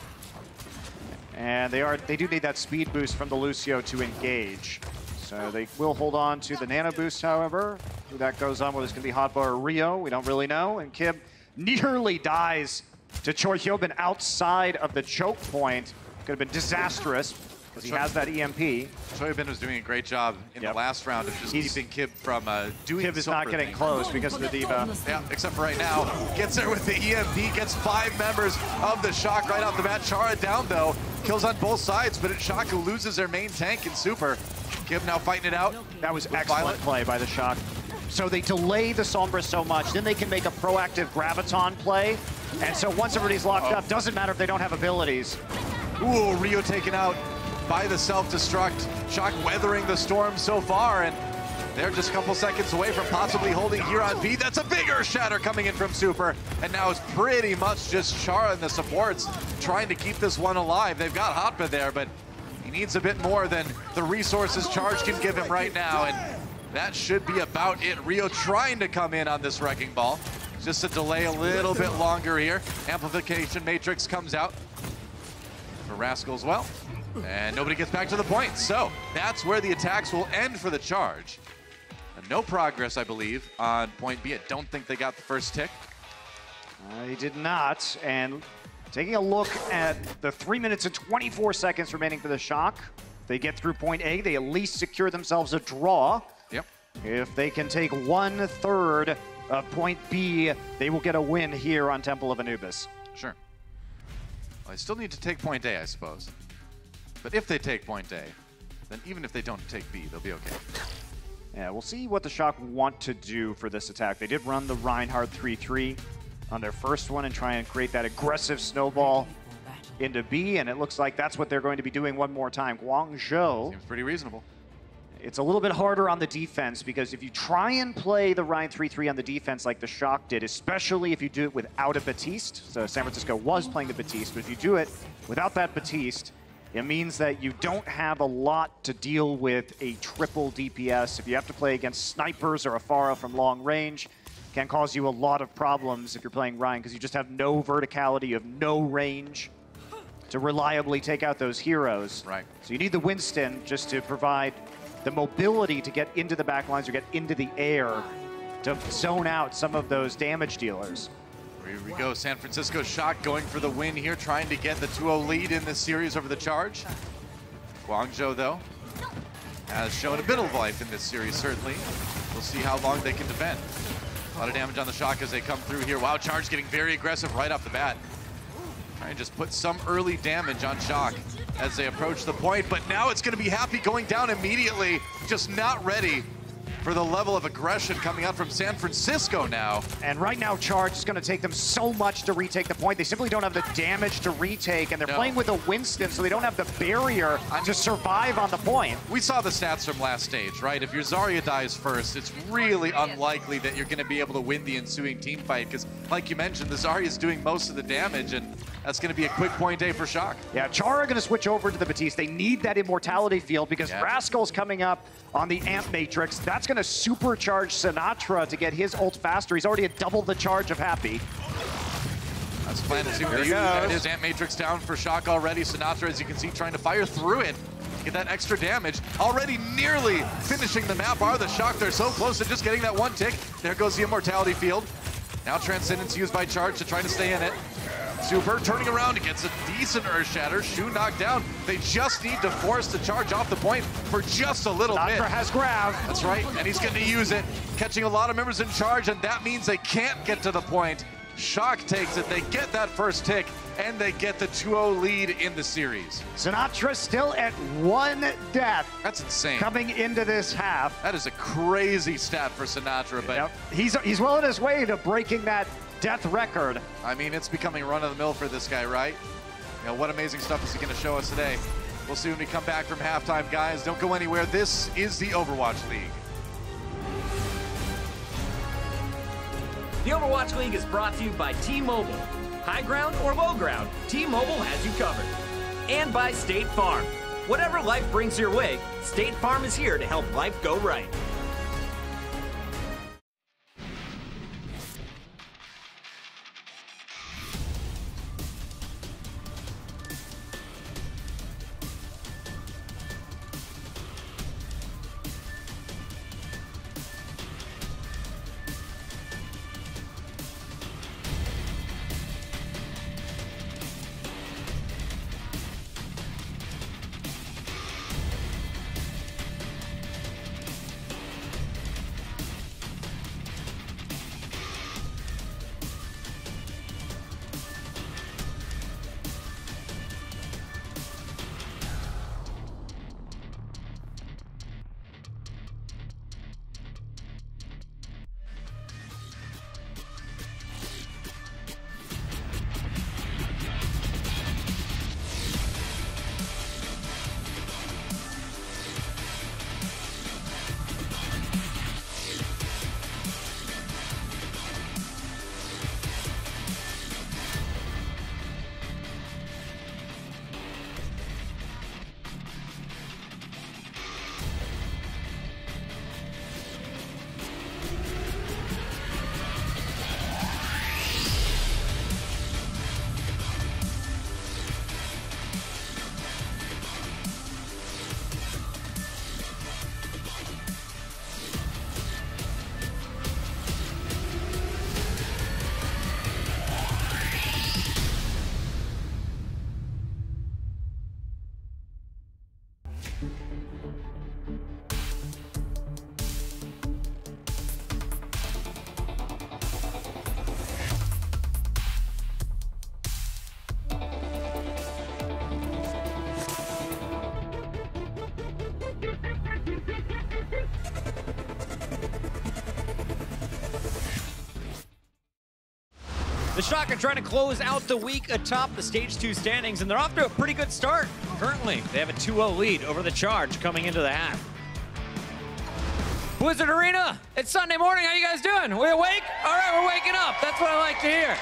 And they do need that speed boost from the Lucio to engage. So they will hold on to the Nano Boost, however. Who that goes on, whether it's going to be Hotbar or Rio, we don't really know. And Kib nearly dies to Choi Hyobin outside of the choke point. Could have been disastrous, because he has that EMP. Choi Hyobin was doing a great job in the last round of just keeping Kib from doing Kib is not getting close because of the diva. Yeah, except for right now. Gets there with the EMP, gets 5 members of the Shock right off the bat. Chara down, though. Kills on both sides, but it's Shock who loses their main tank in Super. Kib now fighting it out. That was excellent play by the Shock. So they delay the Sombra so much, then they can make a proactive Graviton play. And so once everybody's locked up, doesn't matter if they don't have abilities. Ooh, Rio taken out by the self-destruct. Shock weathering the storm so far, and They're just a couple seconds away from possibly holding here on B. That's a bigger shatter coming in from Super. And now it's pretty much just Chara and the supports trying to keep this one alive. They've got Hotba there, but he needs a bit more than the resources Charge can give him right now. And that should be about it. Rio trying to come in on this Wrecking Ball. Just to delay a little bit longer here. Amplification Matrix comes out for Rascal as well. And nobody gets back to the point. So that's where the attacks will end for the Charge. And no progress, I believe, on point B. I don't think they got the first tick. He did not. And taking a look at the 3 minutes and 24 seconds remaining for the Shock. If they get through point A, they at least secure themselves a draw. Yep. If they can take 1/3 of point B, they will get a win here on Temple of Anubis. Sure. Well, they still need to take point A, I suppose. But if they take point A, then even if they don't take B, they'll be okay. Yeah, we'll see what the Shock want to do for this attack. They did run the Reinhardt 3-3 on their first one and try and create that aggressive snowball into B, and it looks like that's what they're going to be doing one more time. Guangzhou. Seems pretty reasonable. It's a little bit harder on the defense because if you try and play the Ryan 3-3 on the defense like the Shock did, especially if you do it without a Baptiste, so San Francisco was playing the Baptiste, but if you do it without that Baptiste, it means that you don't have a lot to deal with a triple DPS. If you have to play against snipers or a Pharah from long range, it can cause you a lot of problems if you're playing Ryan because you just have no verticality, you have no range to reliably take out those heroes. Right. So you need the Winston just to provide the mobility to get into the backlines or get into the air to zone out some of those damage dealers. Here we go, San Francisco Shock going for the win here, trying to get the 2-0 lead in this series over the Charge. Guangzhou, though, has shown a bit of life in this series, certainly. We'll see how long they can defend. A lot of damage on the Shock as they come through here. Wow, Charge getting very aggressive right off the bat. Trying to just put some early damage on Shock as they approach the point, but now it's going to be Happy going down immediately, just not ready for the level of aggression coming out from San Francisco now. And right now, Charge is going to take them so much to retake the point. They simply don't have the damage to retake, and they're playing with a Winston, so they don't have the barrier to survive on the point. We saw the stats from last stage, right? If your Zarya dies first, it's really unlikely that you're going to be able to win the ensuing team fight, because like you mentioned, the Zarya is doing most of the damage, and that's going to be a quick point A for Shock. Yeah, Chara going to switch over to the Baptiste. They need that immortality field because Rascal's coming up on the Amp Matrix. That's going to supercharge Sinatra to get his ult faster. He's already at double the charge of Happy. That's the plan to see what they use. That is Amp Matrix down for Shock already. Sinatra, as you can see, trying to fire through it. Get that extra damage. Already nearly finishing the map are the Shock. They're so close to just getting that one tick. There goes the immortality field. Now Transcendence used by Charge to try to stay in it. Super turning around, gets a decent Earth Shatter. Shu knocked down. They just need to force the Charge off the point for just a little bit. Has grab. That's right, and he's going to use it. Catching a lot of members in Charge, and that means they can't get to the point. Shock takes it, they get that first tick, and they get the 2-0 lead in the series. Sinatra still at 1 death. That's insane. Coming into this half. That is a crazy stat for Sinatra, but he's well on his way to breaking that death record. I mean, it's becoming run-of-the-mill for this guy, right? You know, what amazing stuff is he going to show us today? We'll see when we come back from halftime, guys. Don't go anywhere. This is the Overwatch League. The Overwatch League is brought to you by T-Mobile. High ground or low ground, T-Mobile has you covered. And by State Farm. Whatever life brings your way, State Farm is here to help life go right. The Shock are trying to close out the week atop the Stage 2 standings, and they're off to a pretty good start. Currently, they have a 2-0 lead over the Charge coming into the half. Blizzard Arena, it's Sunday morning. How you guys doing? We awake? All right, we're waking up. That's what I like to hear.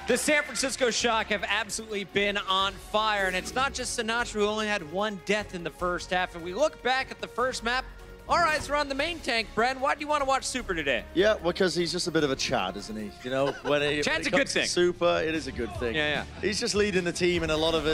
The San Francisco Shock have absolutely been on fire, and it's not just Sinatra who only had 1 death in the first half. If we look back at the first map, all eyes are on the main tank. Bren, why do you want to watch Super today? Yeah, because he's just a bit of a Chad, isn't he? You know, when it Chad's a comes good thing. to Super, it is a good thing. Yeah. He's just leading the team in a lot of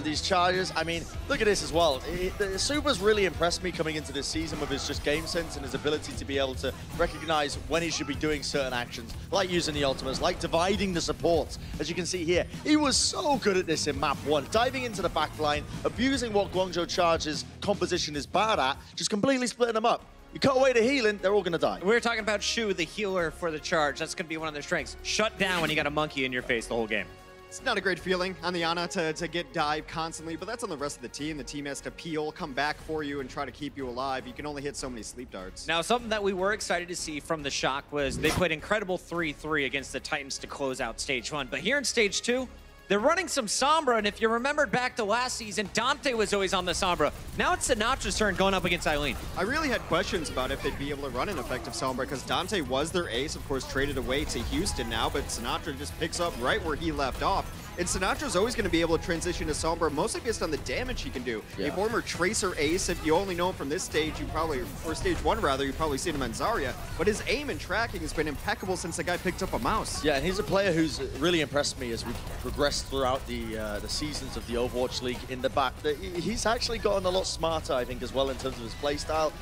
these charges. I mean, look at this as well. The Super's really impressed me coming into this season with his just game sense and his ability to be able to recognize when he should be doing certain actions, like using the ultimates, like dividing the supports. As you can see here, he was so good at this in map 1, diving into the back line, abusing what Guangzhou Charge's composition is bad at, just completely splitting them up. You cut away the healing, they're all going to die. We were talking about Shu, the healer for the Charge. That's going to be one of their strengths. Shut down when you got a monkey in your face the whole game. It's not a great feeling on the Ana to get dive constantly, but that's on the rest of the team. The team has to peel, come back for you, and try to keep you alive. You can only hit so many sleep darts. Now, something that we were excited to see from the Shock was they played incredible 3-3 against the Titans to close out Stage 1. But here in Stage 2, they're running some Sombra, and if you remembered back to last season, Dante was always on the Sombra. Now it's Sinatra's turn going up against Eileen. I really had questions about if they'd be able to run an effective Sombra, because Dante was their ace, of course, traded away to Houston now, but Sinatra just picks up right where he left off. And Sinatra's always going to be able to transition to Sombra, mostly based on the damage he can do. Yeah. A former Tracer ace, if you only know him from this stage, you probably, or Stage 1 rather, you've probably seen him on Zarya. But his aim and tracking has been impeccable since the guy picked up a mouse. Yeah, and he's a player who's really impressed me as we've progressed throughout the seasons of the Overwatch League in the back. He's actually gotten a lot smarter, I think, as well in terms of his playstyle.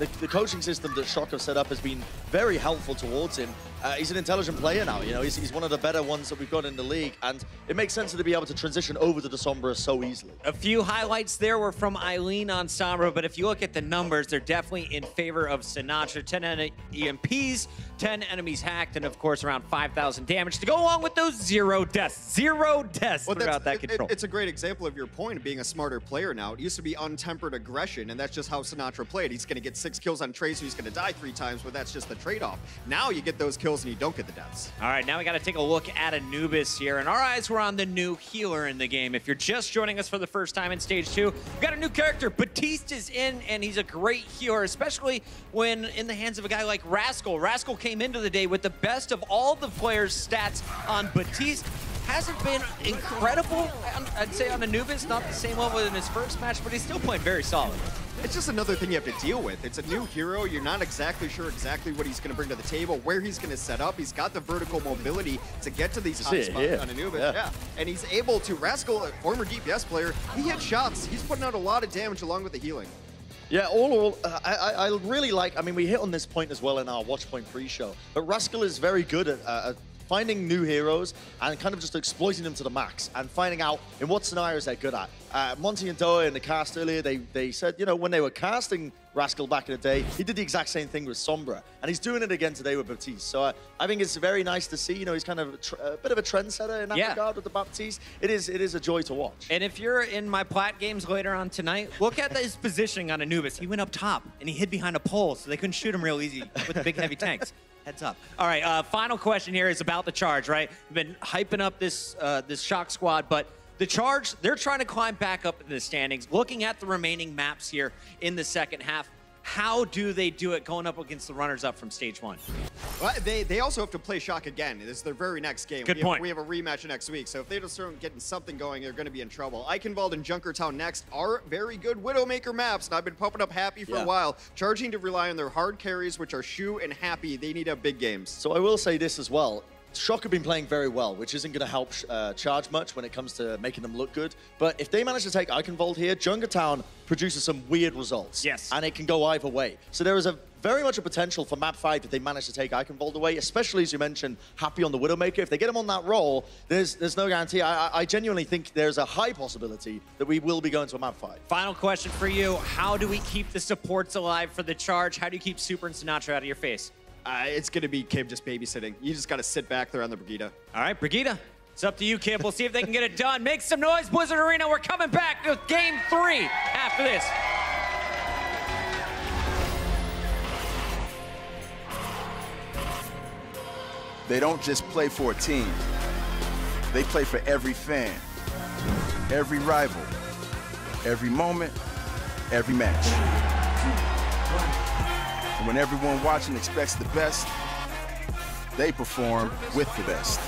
The coaching system that Shock have set up has been very helpful towards him. He's an intelligent player now, you know, he's one of the better ones that we've got in the league, and it makes sense to be able to transition over to the Sombra so easily. A few highlights there were from Eileen on Sombra, but if you look at the numbers, they're definitely in favor of Sinatra. 10 EMPs, 10 enemies hacked, and of course around 5,000 damage to go along with those 0 deaths. 0 deaths throughout that control. It's a great example of your point of being a smarter player now. It used to be untempered aggression, and that's just how Sinatra played. He's going to get 6 kills on Tracer, he's going to die 3 times, but that's just the trade-off. Now you get those kills and you don't get the deaths. All right, now we got to take a look at Anubis here, and our eyes were on the new healer in the game. If you're just joining us for the first time in Stage 2, we've got a new character. Batiste is in, and he's a great healer, especially when in the hands of a guy like Rascal. Rascal came into the day with the best of all the players' stats on Batiste. Hasn't been incredible, I'd say, on Anubis. Not the same level in his first match, but he's still playing very solid. It's just another thing you have to deal with. It's a new hero. You're not exactly sure exactly what he's going to bring to the table, where he's going to set up. He's got the vertical mobility to get to these hot spots on Anubis. Yeah. And he's able to, Rascal, a former DPS player, he hits shots. He's putting out a lot of damage along with the healing. Yeah, I really like, I mean, we hit on this point as well in our Watch Point pre-show, but Rascal is very good at finding new heroes and kind of just exploiting them to the max and finding out in what scenarios they're good at. Monty and Doa in the cast earlier, they said, you know, when they were casting Rascal back in the day, he did the exact same thing with Sombra, and he's doing it again today with Baptiste. So I think it's very nice to see, you know, he's kind of a bit of a trendsetter in that regard with the Baptiste. It is a joy to watch. And if you're in my Plat games later on tonight, look at his positioning on Anubis. He went up top, and he hid behind a pole, so they couldn't shoot him real easy with the big heavy tanks. Heads up. All right, final question here is about the Charge, right? We've been hyping up this Shock squad, but the Charge, they're trying to climb back up in the standings. Looking at the remaining maps here in the second half, how do they do it going up against the runners-up from Stage 1? Well, they also have to play Shock again. This is their very next game. Good point. We have a rematch next week, so if they don't start getting something going, they're going to be in trouble. Eichenwald and Junkertown next are very good Widowmaker maps, and I've been pumping up Happy for a while. Charging to rely on their hard carries, which are Shu and Happy. They need to have big games. So I will say this as well. Shock have been playing very well, which isn't going to help Charge much when it comes to making them look good. But if they manage to take Eichenwald here, Junkertown produces some weird results. Yes. And it can go either way. So there is very much a potential for map 5 if they manage to take Eichenwald away, especially as you mentioned, Happy on the Widowmaker. If they get him on that roll, there's no guarantee. I genuinely think there's a high possibility that we will be going to a map 5. Final question for you. How do we keep the supports alive for the Charge? How do you keep Super and Sinatra out of your face? It's going to be Kib just babysitting. You just got to sit back there on the Brigida. All right, Brigida. It's up to you, Kib. We'll see if they can get it done. Make some noise, Blizzard Arena. We're coming back with Game 3 after this. They don't just play for a team. They play for every fan, every rival, every moment, every match. And when everyone watching expects the best, they perform with the best.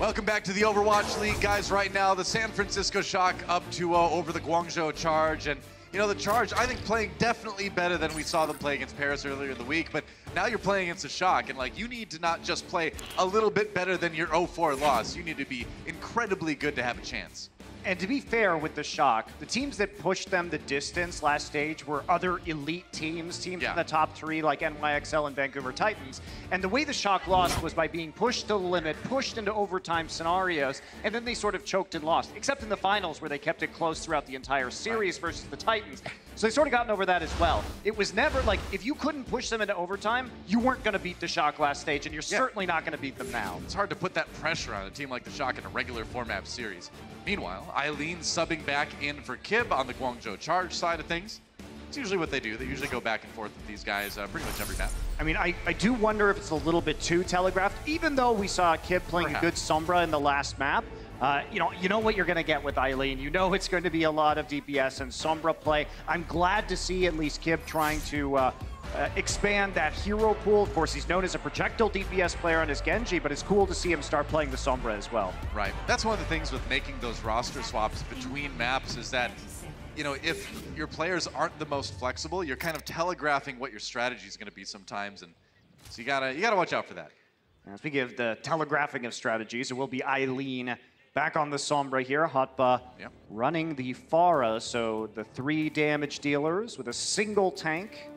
Welcome back to the Overwatch League, guys. Right now, the San Francisco Shock up 2-0 over the Guangzhou Charge. And, you know, the Charge, I think, playing definitely better than we saw them play against Paris earlier in the week. But now you're playing against the Shock. And, like, you need to not just play a little bit better than your 0-4 loss. You need to be incredibly good to have a chance. And to be fair with the Shock, the teams that pushed them the distance last stage were other elite teams in the top three like NYXL and Vancouver Titans. And the way the Shock lost was by being pushed to the limit, pushed into overtime scenarios, and then they sort of choked and lost, except in the finals where they kept it close throughout the entire series versus the Titans. So they sort of gotten over that as well. It was never like, if you couldn't push them into overtime, you weren't going to beat the Shock last stage, and you're certainly not going to beat them now. It's hard to put that pressure on a team like the Shock in a regular format series. Meanwhile, Eileen subbing back in for Kib on the Guangzhou Charge side of things. It's usually what they do. They usually go back and forth with these guys pretty much every map. I mean, I do wonder if it's a little bit too telegraphed, even though we saw Kib playing a good Sombra in the last map. You know what you're going to get with Eileen. You know it's going to be a lot of DPS and Sombra play. I'm glad to see at least Kib trying to expand that hero pool. Of course, he's known as a projectile DPS player on his Genji, but it's cool to see him start playing the Sombra as well. Right. That's one of the things with making those roster swaps between maps is that, you know, if your players aren't the most flexible, you're kind of telegraphing what your strategy is going to be sometimes, and so you gotta watch out for that. Now, speaking of the telegraphing of strategies, it will be Eileen back on the Sombra here. Hotba running the Pharah, so the 3 damage dealers with a single tank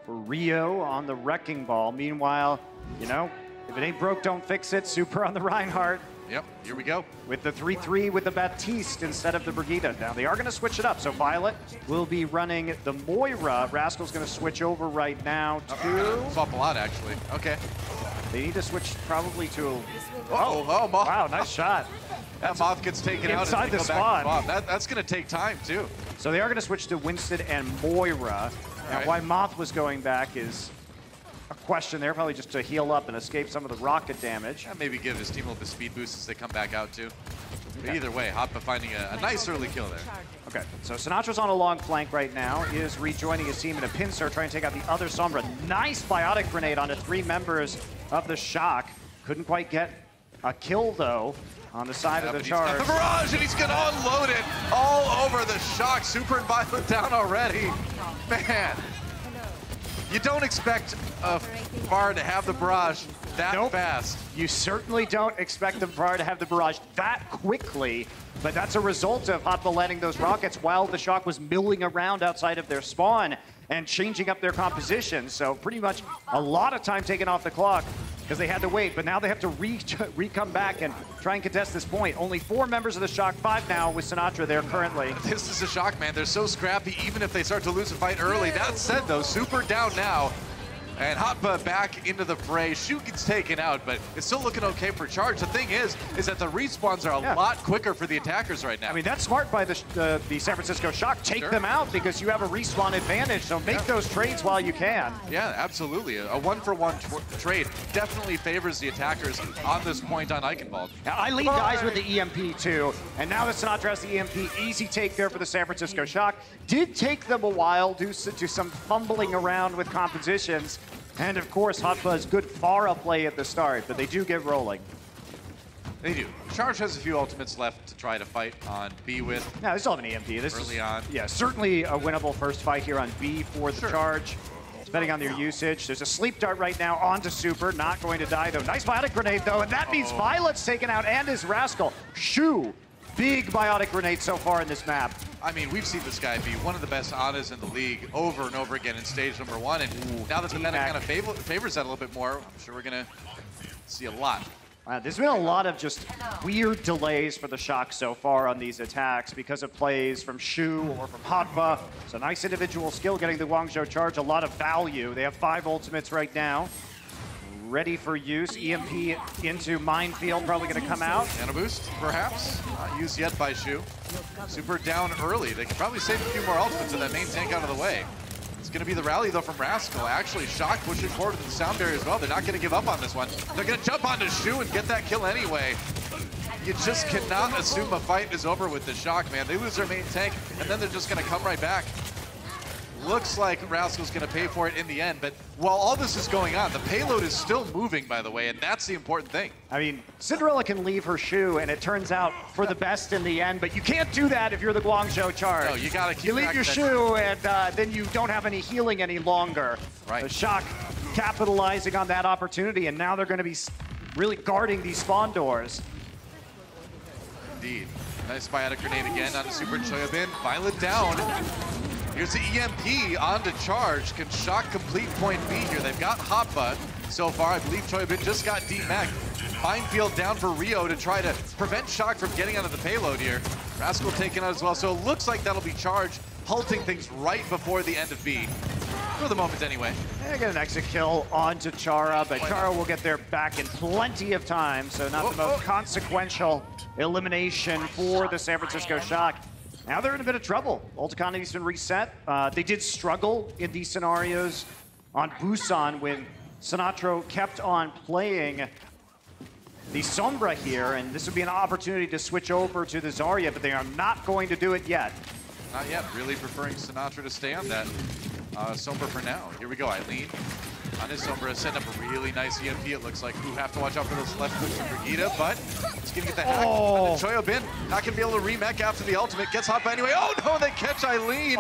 for Rio on the Wrecking Ball. Meanwhile, you know, if it ain't broke, don't fix it. Super on the Reinhardt. Yep, here we go. With the 3-3 with the Baptiste instead of the Brigitte. Now, they are going to switch it up. So Violet will be running the Moira. Rascal's going to switch over right now to... Swap a lot, actually. Okay. They need to switch probably to... Moth. Wow, nice shot. That Moth gets taken out inside the spawn. That's going to take time, too. So they are going to switch to Winston and Moira. Now, why Moth was going back is a question there, probably just to heal up and escape some of the rocket damage. And maybe give his team a little bit of speed boost as they come back out, too. But either way, Hotba finding a nice early kill there. Okay, so Sinatra's on a long flank right now, is rejoining his team in a pincer, trying to take out the other Sombra. Nice biotic grenade onto 3 members of the Shock. Couldn't quite get a kill, though, on the side of the charge. The barrage, and he's going to unload it all over the Shock. Super and Violet down already. Man, you don't expect a Var to have the barrage that fast. You certainly don't expect the Var to have the barrage that quickly, but that's a result of Hotba landing those rockets while the Shock was milling around outside of their spawn and changing up their composition. So pretty much a lot of time taken off the clock because they had to wait, but now they have to come back and try and contest this point. Only 4 members of the Shock, 5 now with Sinatraa there currently. This is a Shock, man. They're so scrappy even if they start to lose a fight early. That said, though, Super down now. And Hotba back into the fray. Shu gets taken out, but it's still looking okay for Charge. The thing is that the respawns are a lot quicker for the attackers right now. I mean, that's smart by the San Francisco Shock. Take them out because you have a respawn advantage, so make those trades while you can. Yeah, absolutely. A one-for-one trade definitely favors the attackers on this point on Eichenwald. Now, Eileen dies with the EMP too, and now that Sinatraa has the EMP, easy take there for the San Francisco Shock. Did take them a while due to some fumbling around with compositions. And of course, Hotba's good Pharah play at the start, but they do get rolling. They do. Charge has a few ultimates left to try to fight on B with. Yeah, they still have an EMP. This early is, on. Yeah, certainly a winnable first fight here on B for the Charge. Depending on their usage. There's a sleep dart right now onto Super. Not going to die, though. Nice biotic grenade, though, and that means Violet's taken out and his Rascal. Shu, big biotic grenade so far in this map. I mean, we've seen this guy be one of the best Anas in the league over and over again in stage number 1, and now that the meta kind of favors that a little bit more, I'm sure we're going to see a lot. There's been a lot of just weird delays for the Shock so far on these attacks because of plays from Shu or from Hotba. So nice individual skill getting the Guangzhou Charge, a lot of value. They have 5 ultimates right now. Ready for use. EMP into Minefield, probably going to come out. Nano boost, perhaps. Not used yet by Shu. Super down early. They can probably save a few more ultimates with that main tank out of the way. It's going to be the rally, though, from Rascal. Actually, Shock pushing forward to the sound barrier as well. They're not going to give up on this one. They're going to jump onto Shu and get that kill anyway. You just cannot assume a fight is over with the Shock, man. They lose their main tank, and then they're just going to come right back. Looks like Rascal's going to pay for it in the end, but while all this is going on, the payload is still moving, by the way, and that's the important thing. I mean, Cinderella can leave her Shu, and it turns out for the best in the end, but you can't do that if you're the Guangzhou Charge. No, you got to keep. You leave your Shu, and then you don't have any healing any longer. Right. The Shock capitalizing on that opportunity, and now they're going to be really guarding these spawn doors. Indeed. Nice biotic grenade again onto Super Choyobin. Violet down. Here's the EMP onto Charge. Can Shock complete point B here? They've got Hotba so far. I believe Choyobin just got D-Mech. Minefield down for Rio to try to prevent Shock from getting onto the payload here. Rascal taken out as well, so it looks like that'll be Charge halting things right before the end of B. For the moment, anyway. They get an exit kill onto Chara, but Chara will get there back in plenty of time, so not the most consequential elimination for the San Francisco Shock. Now they're in a bit of trouble. Ult economy's been reset. They did struggle in these scenarios on Busan when Sinatraa kept on playing the Sombra here, and this would be an opportunity to switch over to the Zarya, but they are not going to do it yet. Not yet. Really preferring Sinatraa to stay on that Sombra for now. Here we go, Eileen. On his Sombra, setting up a really nice EMP. It looks like who have to watch out for this left push from Brigitte, but he's gonna get the hack. And Choyobin not gonna be able to remech after the ultimate. Gets Hotba anyway. Oh no, they catch Eileen.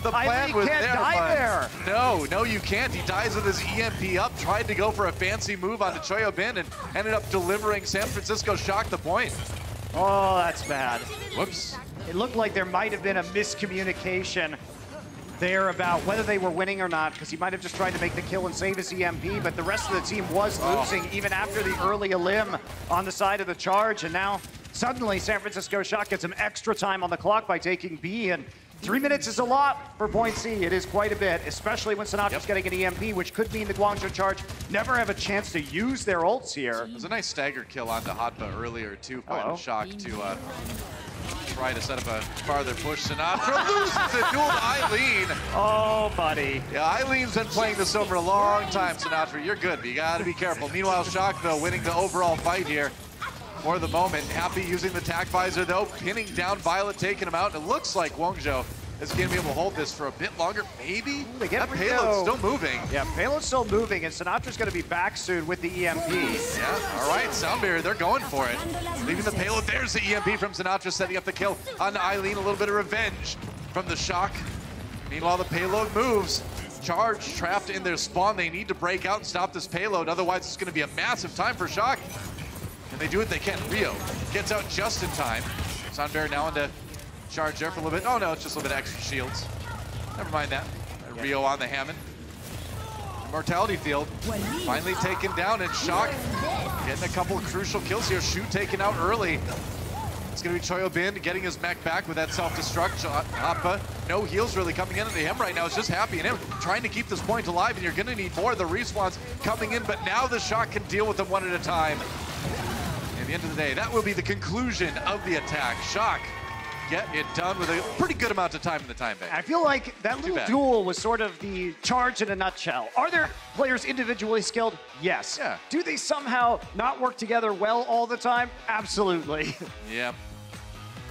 The plan Eileen was can't there, die there. No, you can't. He dies with his EMP up. Tried to go for a fancy move onto Choyobin and ended up delivering San Francisco Shock the point. Oh, that's bad. Whoops. It looked like there might have been a miscommunication there about whether they were winning or not, because he might have just tried to make the kill and save his EMP, but the rest of the team was losing even after the early elim on the side of the Charge, and now suddenly San Francisco Shock gets some extra time on the clock by taking B, and 3 minutes is a lot for point C. It is quite a bit, especially when Sinatra's getting an EMP, which could mean the Guangzhou Charge never have a chance to use their ults here. It was a nice stagger kill onto Hotba earlier, too, by Shock to try to set up a farther push. Sinatraa loses it, dueled Eileen. Oh, buddy. Yeah, Eileen's been playing this over a long time, Sinatraa. You're good, but you gotta be careful. Meanwhile, Shock, though, winning the overall fight here for the moment. Happy using the tac visor, though, pinning down Violet, taking him out. And it looks like Guangzhou is going to be able to hold this for a bit longer, maybe? They get that payload's still moving. Yeah, payload's still moving, and Sinatra's going to be back soon with the EMP. Yeah, all right, Sound Barrier, they're going for it. Leaving the payload, there's the EMP from Sinatra, setting up the kill on Eileen. A little bit of revenge from the Shock. Meanwhile, the payload moves. Charge trapped in their spawn. They need to break out and stop this payload, otherwise it's going to be a massive time for Shock. And they do what they can. Rio gets out just in time. Sound Barrier now into Charge there for a little bit. Oh no, it's just a little bit extra shields. Never mind that. Rio on the Hammond. Immortality Field finally taken down, and Shock getting a couple of crucial kills here. Shu taken out early. It's going to be Choyo Bin getting his mech back with that self-destruct. Appa, no heals really coming into him right now. It's just Happy and him trying to keep this point alive, and you're going to need more of the respawns coming in, but now the Shock can deal with them one at a time. At the end of the day, that will be the conclusion of the attack. Shock get it done with a pretty good amount of time in the time bank. I feel like that little duel was sort of the Charge in a nutshell. Are there players individually skilled? Yes. Yeah. Do they somehow not work together well all the time? Absolutely. Yep.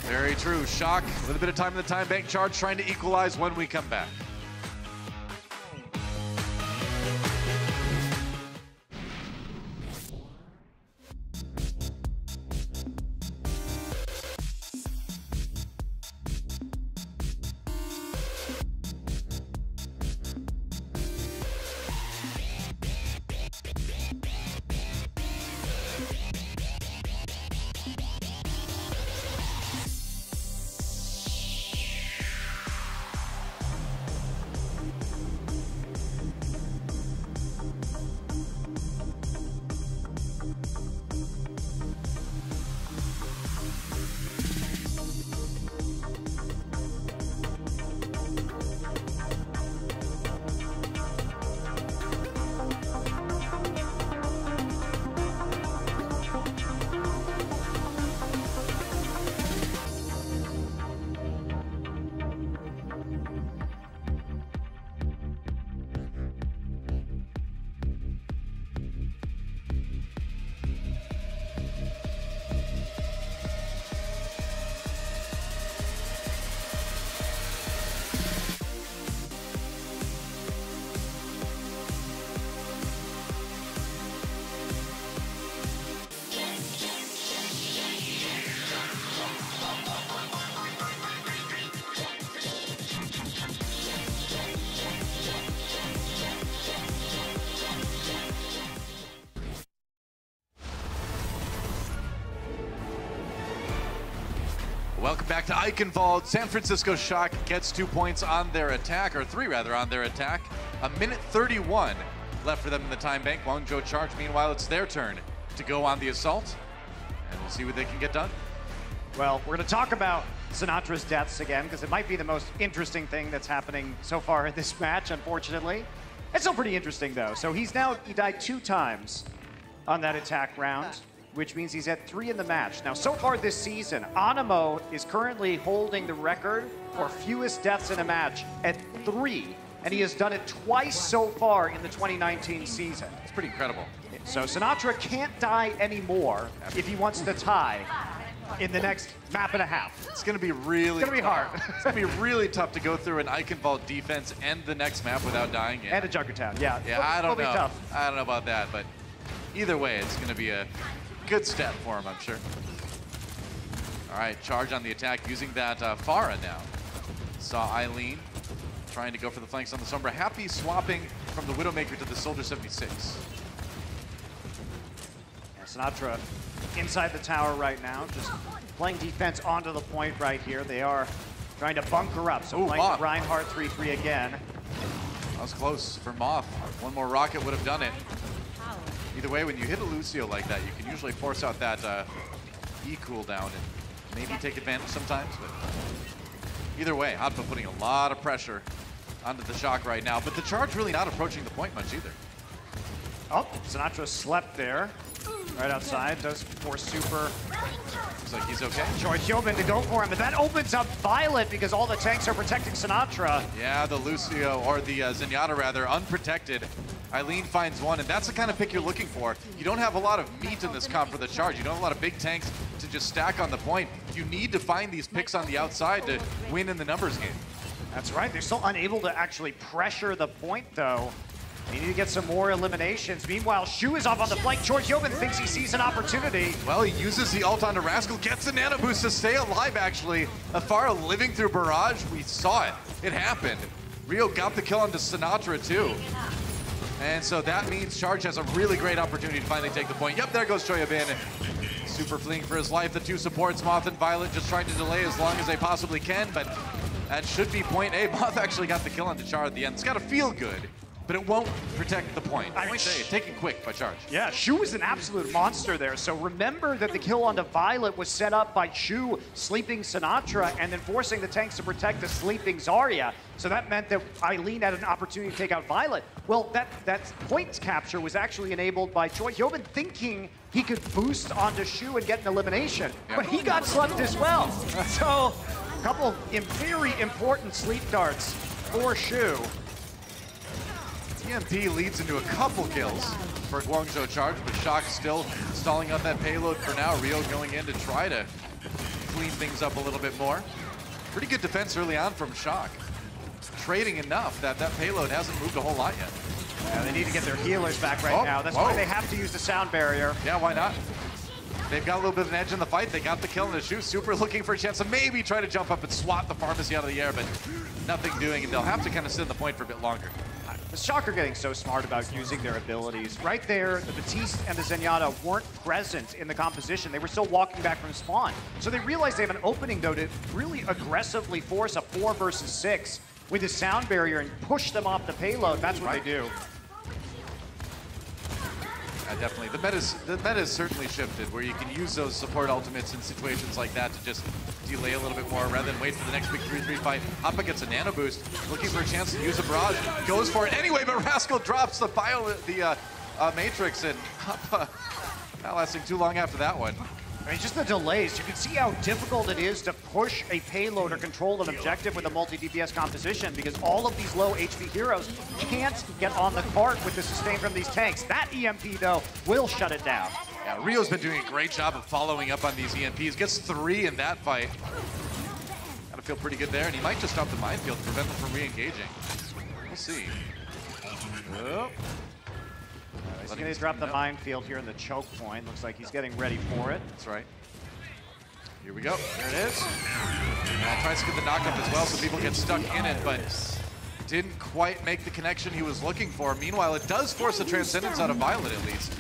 Very true. Shock with a bit of time in the time bank. Charge trying to equalize when we come back. Welcome back to Eichenwald. San Francisco Shock gets 2 points on their attack, or 3 rather, on their attack. A minute 31 left for them in the time bank. Guangzhou Charge, meanwhile, it's their turn to go on the assault. And we'll see what they can get done. Well, we're going to talk about Sinatra's deaths again, because it might be the most interesting thing that's happening so far in this match, unfortunately. It's still pretty interesting, though. So he died 2 times on that attack round, which means he's at 3 in the match. Now, so far this season, Animo is currently holding the record for fewest deaths in a match at 3, and he has done it twice so far in the 2019 season. It's pretty incredible. So Sinatra can't die anymore if he wants to tie in the next map and a half. It's going to be really It's going to be hard. It's going to be really tough to go through an Eichenwald defense and the next map without dying. Yeah. And a Junkertown, yeah. Yeah, I don't know. It'll be tough. I don't know about that, but either way, it's going to be a good stat for him, I'm sure. All right, Charge on the attack using that Pharah now. Saw Eileen trying to go for the flanks on the Sombra. Happy swapping from the Widowmaker to the Soldier 76. Yeah, Sinatra inside the tower right now, just playing defense onto the point right here. They are trying to bunker up, so playing the Reinhardt 3-3 again. That was close for Moth. One more rocket would have done it. Either way, when you hit a Lucio like that, you can usually force out that E cooldown and maybe take advantage sometimes, but either way, Hotba putting a lot of pressure onto the Shock right now, but the Charge really not approaching the point much either. Oh, Sinatra slept there. Right outside, does force super. Looks like he's okay. Choi Hyobin to go for him, but that opens up Violet because all the tanks are protecting Sinatra. Yeah, the Lucio, or the Zenyatta rather, unprotected. Eileen finds one, and that's the kind of pick you're looking for. You don't have a lot of meat in this comp for the Charge. You don't have a lot of big tanks to just stack on the point. You need to find these picks on the outside to win in the numbers game. That's right. They're still unable to actually pressure the point, though. They need to get some more eliminations. Meanwhile, Shu is off on the flank. George Yeoman thinks he sees an opportunity. Well, he uses the ult onto Rascal, gets the nano boost to stay alive, actually. Afara living through Barrage. We saw it. It happened. Rio got the kill onto Sinatra, too. And so that means Charge has a really great opportunity to finally take the point. Yep, there goes Choyabin. Super fleeing for his life. The two supports, Moth and Violet, just trying to delay as long as they possibly can, but that should be point A. Moth actually got the kill onto Char at the end. It's got to feel good, but it won't protect the point. Point A, taken quick by Charge. Yeah, Shu is an absolute monster there. So remember that the kill onto Violet was set up by Shu sleeping Sinatra and then forcing the tanks to protect the sleeping Zarya. So that meant that Eileen had an opportunity to take out Violet. Well, that points capture was actually enabled by Choi Hyomin thinking he could boost onto Shu and get an elimination. Yeah. But he got slept as well. So a couple very important sleep darts for Shu. EMP leads into a couple kills for Guangzhou Charge, but Shock still stalling out that payload for now. Rio going in to try to clean things up a little bit more. Pretty good defense early on from Shock. Trading enough that that payload hasn't moved a whole lot yet. Yeah, they need to get their healers back right now. That's why they have to use the sound barrier. Yeah, why not? They've got a little bit of an edge in the fight. They got the kill in the Shu. Super looking for a chance to maybe try to jump up and swat the pharmacy out of the air, but nothing doing, and they'll have to kind of sit in the point for a bit longer. The Shock are getting so smart about using their abilities. Right there, the Batiste and the Zenyatta weren't present in the composition. They were still walking back from spawn. So they realized they have an opening, though, to really aggressively force a 4 versus 6 with the sound barrier and push them off the payload. That's what they do. Definitely. The meta has certainly shifted, where you can use those support ultimates in situations like that to just delay a little bit more rather than wait for the next big 3-3 fight. Hoppa gets a nano boost, looking for a chance to use a barrage, goes for it anyway, but Rascal drops the Matrix, and Hoppa not lasting too long after that one. I mean, just the delays. You can see how difficult it is to push a payload or control an objective with a multi-DPS composition because all of these low HP heroes can't get on the cart with the sustain from these tanks. That EMP, though, will shut it down. Yeah, Rio's been doing a great job of following up on these EMPs. Gets 3 in that fight. Gotta feel pretty good there, and he might just drop the minefield to prevent them from re-engaging. We'll see. Oh. He's going to drop the minefield here in the choke point. Looks like he's getting ready for it. That's right. Here we go. There it is. Tries to get the knockup as well so people get stuck in it, but didn't quite make the connection he was looking for. Meanwhile, it does force the Transcendence out of Violet at least.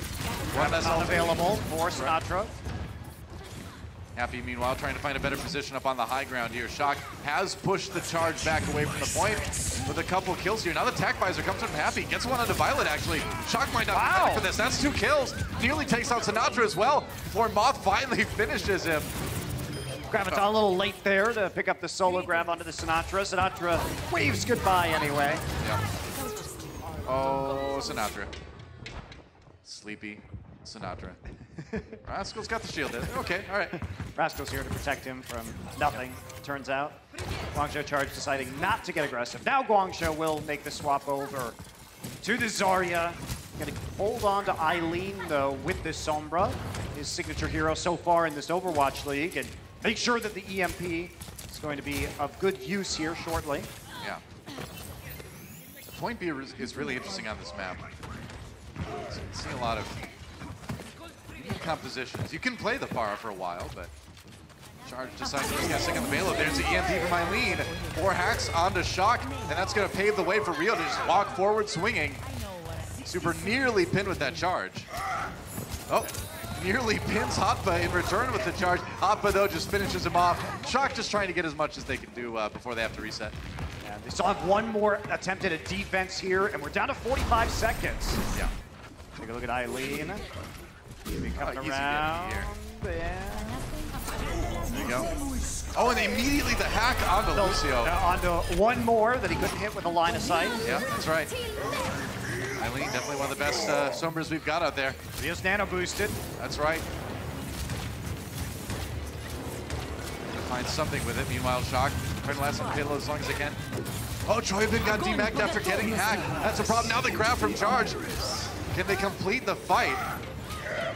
One that's unavailable for Sinatra. Happy, meanwhile, trying to find a better position up on the high ground here. Shock has pushed the Charge back away from the point with a couple kills here. Now the Tac Visor comes from Happy, gets one onto Violet, actually. Shock might not be ready for this. That's 2 kills. Nearly takes out Sinatra as well, before Moth finally finishes him. Graviton a little late there to pick up the solo grab onto the Sinatra. Sinatra waves goodbye anyway. Yeah. Oh, Sinatra. Sleepy Sinatra. Rascal's got the shield. Okay, all right. Rascal's here to protect him from nothing, turns out. Guangzhou Charge deciding not to get aggressive. Now Guangzhou will make the swap over to the Zarya. Gonna hold on to Eileen, though, with this Sombra, his signature hero so far in this Overwatch League, and make sure that the EMP is going to be of good use here shortly. Yeah. Point B is really interesting on this map. So you see a lot of compositions. You can play the Pharah for a while, but Charge decides to just get sick on the payload. There's the EMP from Eileen. 4 hacks onto Shock, and that's going to pave the way for Rio to just walk forward swinging. Super nearly pinned with that charge. Oh, nearly pins Hotba in return with the charge. Hotba, though, just finishes him off. Shock just trying to get as much as they can do before they have to reset. Yeah, they still have one more attempt at a defense here, and we're down to 45 seconds. Yeah. Take a look at Eileen. Coming around. Here. Yeah. There you go. Oh, and immediately the hack onto Lucio. Onto one more that he couldn't hit with a line of sight. Yeah, that's right. Eileen, definitely one of the best Sombras we've got out there. Rio's nano boosted. That's right. Find something with it. Meanwhile, Shock trying to last on payload as long as they can. Oh, Choyabin got demacked after getting hacked. That's a problem. Now the grab from Charge. Can they complete the fight?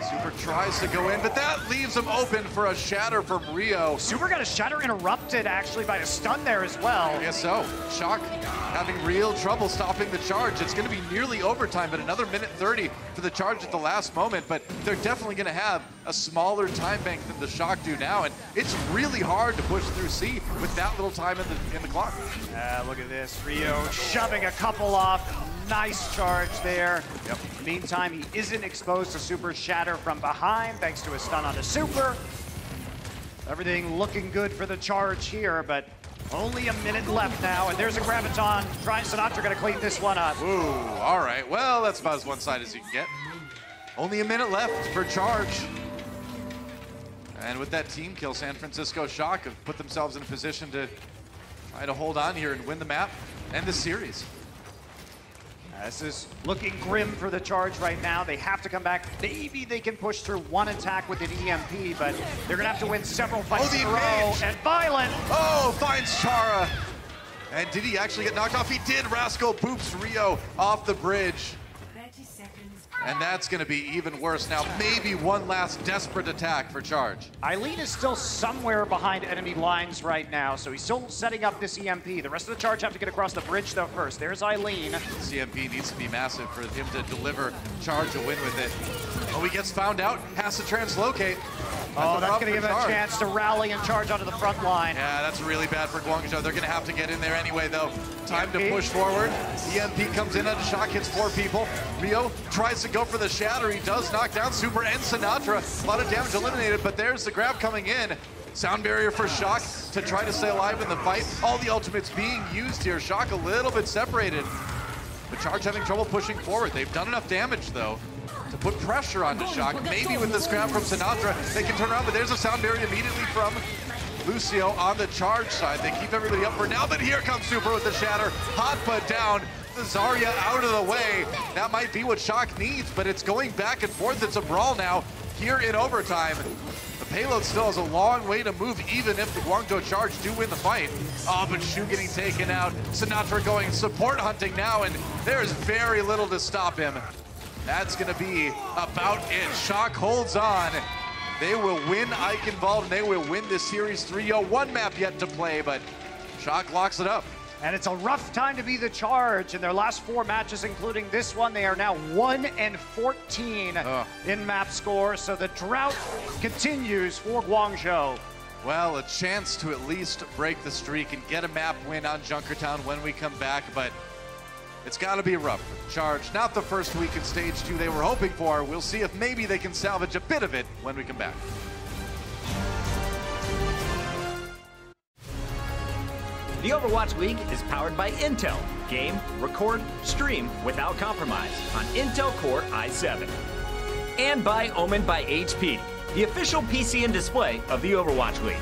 Super tries to go in, but that leaves him open for a shatter from Rio. Super got a shatter interrupted, actually, by a stun there as well. I guess so. Shock having real trouble stopping the charge. It's going to be nearly overtime, but another minute 30 for the charge at the last moment. But they're definitely going to have a smaller time bank than the Shock do now, and it's really hard to push through C with that little time in the clock. Look at this, Rio shoving a couple off. Nice charge there. Yep. Meantime, he isn't exposed to Super shatter from behind thanks to a stun on the Super. Everything looking good for the charge here, but only a minute left now, and there's a Graviton. Sinatra gonna clean this one up. Ooh, all right. Well, that's about as one-sided as you can get. Only a minute left for charge. And with that team kill, San Francisco Shock have put themselves in a position to try to hold on here and win the map and the series. This is looking grim for the charge right now. They have to come back. Maybe they can push through one attack with an EMP, but they're gonna have to win several fights in a row. And Violent! Oh, finds Chara. And did he actually get knocked off? He did. Rascal boops Rio off the bridge. 30 seconds. And that's going to be even worse now. Maybe one last desperate attack for charge. Eileen is still somewhere behind enemy lines right now, so he's still setting up this EMP. The rest of the charge have to get across the bridge though first. There's Eileen. This EMP needs to be massive for him to deliver charge a win with it. Oh, he gets found out, has to translocate. Oh, that's going to give him a chance to rally and charge onto the front line. Yeah, that's really bad for Guangzhou. They're going to have to get in there anyway, though. Time to push forward. EMP comes in, a Shock hits 4 people. Rio tries to go for the shatter. He does knock down Super and Sinatra. A lot of damage eliminated, but there's the grab coming in. Sound barrier for Shock to try to stay alive in the fight. All the ultimates being used here. Shock a little bit separated. But Charge having trouble pushing forward. They've done enough damage, though, to put pressure on the Shock. Maybe with this grab from Sinatra, they can turn around, but there's a sound barrier immediately from Lucio on the charge side. They keep everybody up for now, but here comes Super with the shatter. Hot put down. The Zarya out of the way. That might be what Shock needs, but it's going back and forth. It's a brawl now here in overtime. The payload still has a long way to move, even if the Guangzhou Charge do win the fight. Oh, but Shu getting taken out. Sinatra going support hunting now, and there's very little to stop him. That's going to be about it. Shock holds on. They will win Eichenwald, and they will win this series 3-0. One map yet to play, but Shock locks it up. And it's a rough time to be the Charge. In their last 4 matches, including this one, they are now 1-14 in map score. So the drought continues for Guangzhou. Well, a chance to at least break the streak and get a map win on Junkertown when we come back, but it's got to be rough for the Charge. Not the first week in Stage 2 they were hoping for. We'll see if maybe they can salvage a bit of it when we come back. The Overwatch League is powered by Intel. Game, record, stream without compromise on Intel Core i7. And by Omen by HP, the official PC and display of the Overwatch League.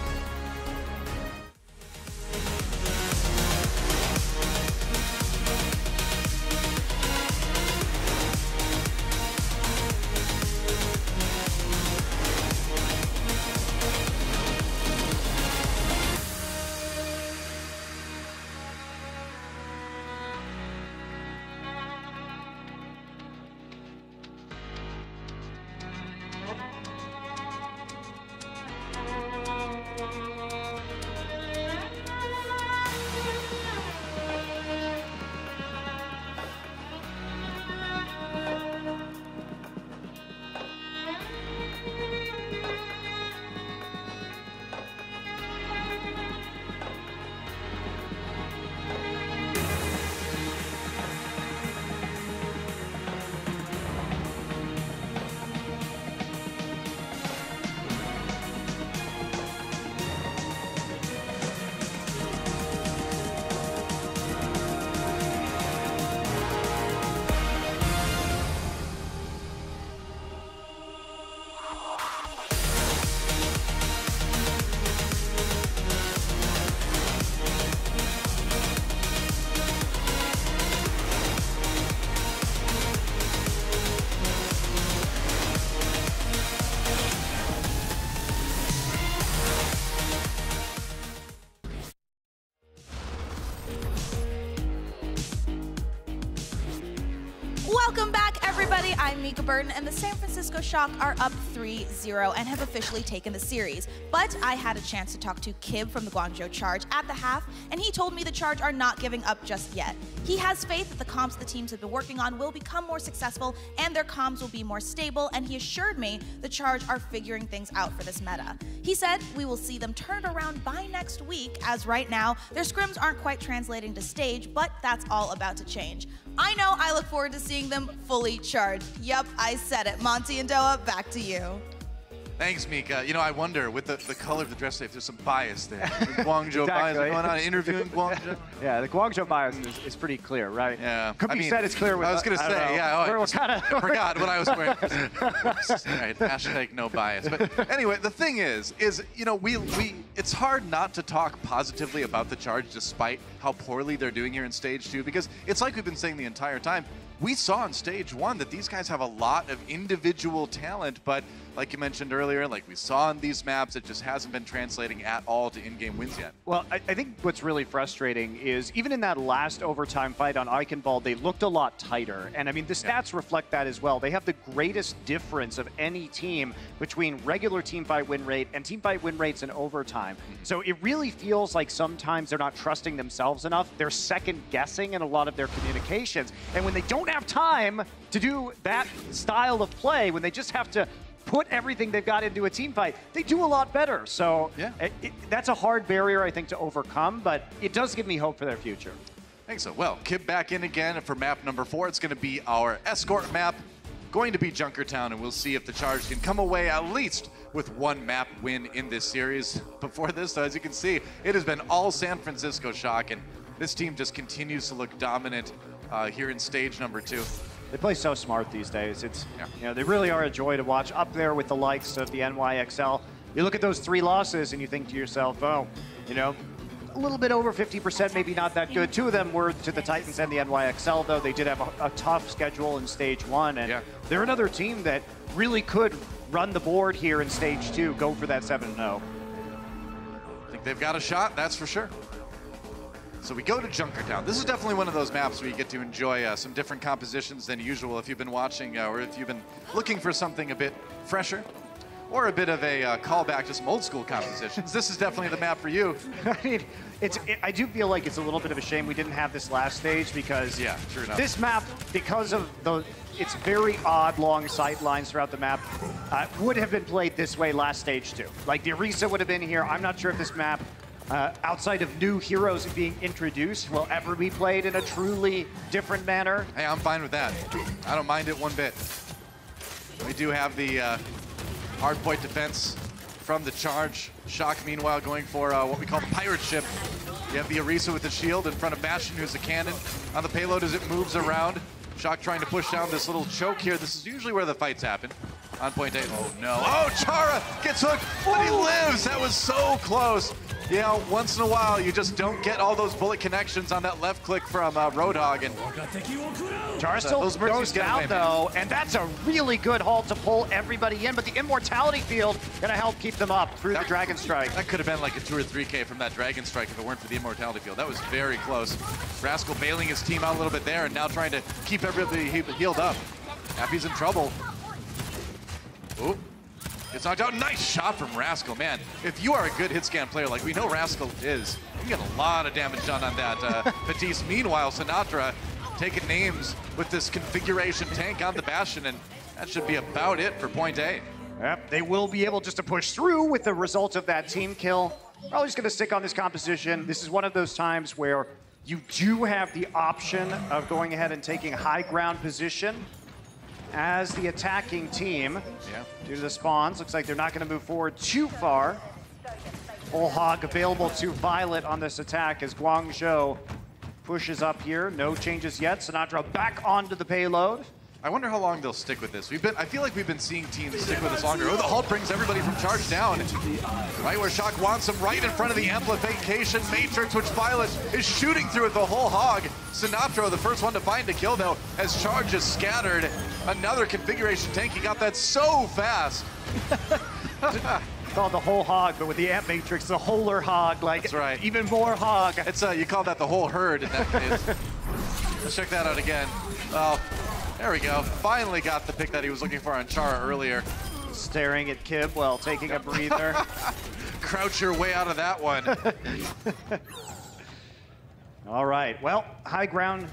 I'm Mika Burton, and the San Francisco Shock are up 3-0 and have officially taken the series. But I had a chance to talk to Kib from the Guangzhou Charge at the half, and he told me the Charge are not giving up just yet. He has faith that the comps the teams have been working on will become more successful and their comms will be more stable, and he assured me the Charge are figuring things out for this meta. He said we will see them turn it around by next week, as right now their scrims aren't quite translating to stage, but that's all about to change. I know I look forward to seeing them fully charged. Yep, I said it. Monty and Doa, back to you. Thanks, Mika. You know, I wonder, with the color of the dress, if there's some bias there. Guangzhou bias going on, interviewing Guangzhou. Yeah, the Guangzhou bias is pretty clear, right? Yeah. Could be said it's clear with, I was going to say, yeah. I forgot what I was wearing. Right, hashtag no bias. But anyway, the thing is, you know, it's hard not to talk positively about the Charge despite how poorly they're doing here in Stage 2, because it's like we've been saying the entire time. We saw in Stage 1 that these guys have a lot of individual talent, but like you mentioned earlier, like we saw in these maps, it just hasn't been translating at all to in-game wins yet. Well, I think what's really frustrating is even in that last overtime fight on Eichenwald, they looked a lot tighter. And I mean, the stats reflect that as well. They have the greatest difference of any team between regular teamfight win rate and teamfight win rates in overtime. So it really feels like sometimes they're not trusting themselves enough. They're second guessing in a lot of their communications. And when they don't have time to do that style of play, when they just have to put everything they've got into a team fight, they do a lot better. So yeah, that's a hard barrier, I think, to overcome, but it does give me hope for their future. I think so. Well, Kib back in again for map number 4. It's going to be our escort map, going to be Junkertown, and we'll see if the Charge can come away at least with one map win in this series. Before this, though, as you can see, it has been all San Francisco Shock, and this team just continues to look dominant here in stage number 2. They play so smart these days. It's, you know, they really are a joy to watch, up there with the likes of the NYXL. You look at those 3 losses and you think to yourself, oh, you know, a little bit over 50%, maybe not that good. 2 of them were to the Titans and the NYXL, though. They did have a tough schedule in stage 1, and they're another team that really could run the board here in stage 2, go for that 7-0. I think they've got a shot, that's for sure. So we go to Junkertown. This is definitely one of those maps where you get to enjoy some different compositions than usual if you've been watching or if you've been looking for something a bit fresher or a bit of a callback to some old school compositions. This is definitely the map for you. I mean, I do feel like it's a little bit of a shame we didn't have this last stage because true enough. This map, because of its very odd long sight lines throughout the map, would have been played this way last stage too. Like the Orisa would have been here. I'm not sure if this map, outside of new heroes being introduced, will ever be played in a truly different manner. Hey, I'm fine with that. I don't mind it one bit. We do have the hardpoint defense from the Charge. Shock, meanwhile, going for what we call the pirate ship. You have the Orisa with the shield in front of Bastion, who's a cannon on the payload as it moves around. Shock trying to push down this little choke here. This is usually where the fights happen. On point A. Oh, no. Oh, Chara gets hooked, but he lives. That was so close. You know, once in a while, you just don't get all those bullet connections on that left click from Roadhog. And Chara still goes down, though, and that's a really good haul to pull everybody in, but the Immortality Field going to help keep them up through the Dragon Strike. That could have been like a 2 or 3K from that Dragon Strike if it weren't for the Immortality Field. That was very close. Rascal bailing his team out a little bit there and now trying to keep everybody healed up. Happy's in trouble. Ooh. Gets knocked out. Nice shot from Rascal, man. If you are a good hit scan player like we know Rascal is, you get a lot of damage done on that Batiste. Meanwhile, Sinatra taking names with this configuration tank on the Bastion, and that should be about it for point A. Yep, they will be able just to push through with the result of that team kill. Probably just going to stick on this composition. This is one of those times where you do have the option of going ahead and taking high ground position as the attacking team. Due to the spawns, looks like they're not going to move forward too far. Whole Hog available to Violet on this attack as Guangzhou pushes up here. No changes yet. Sinatra back onto the payload. I wonder how long they'll stick with this. I feel like we've been seeing teams stick with this longer. Oh, the halt brings everybody from Charge down. Right where Shock wants them, right in front of the amplification matrix, which Violet is shooting through with the Whole Hog. Sinatra, the first one to find a kill, though, as Charge is scattered. Another configuration tank. He got that so fast. Called the Whole Hog, but with the amp matrix, the Wholer Hog, like that's right. Even more hog. It's you call that the whole herd in that case. Let's check that out again. Well, There we go. Finally got the pick that he was looking for on Chara earlier. Staring at Kib while taking a breather. Crouch your way out of that one. All right, well, high ground,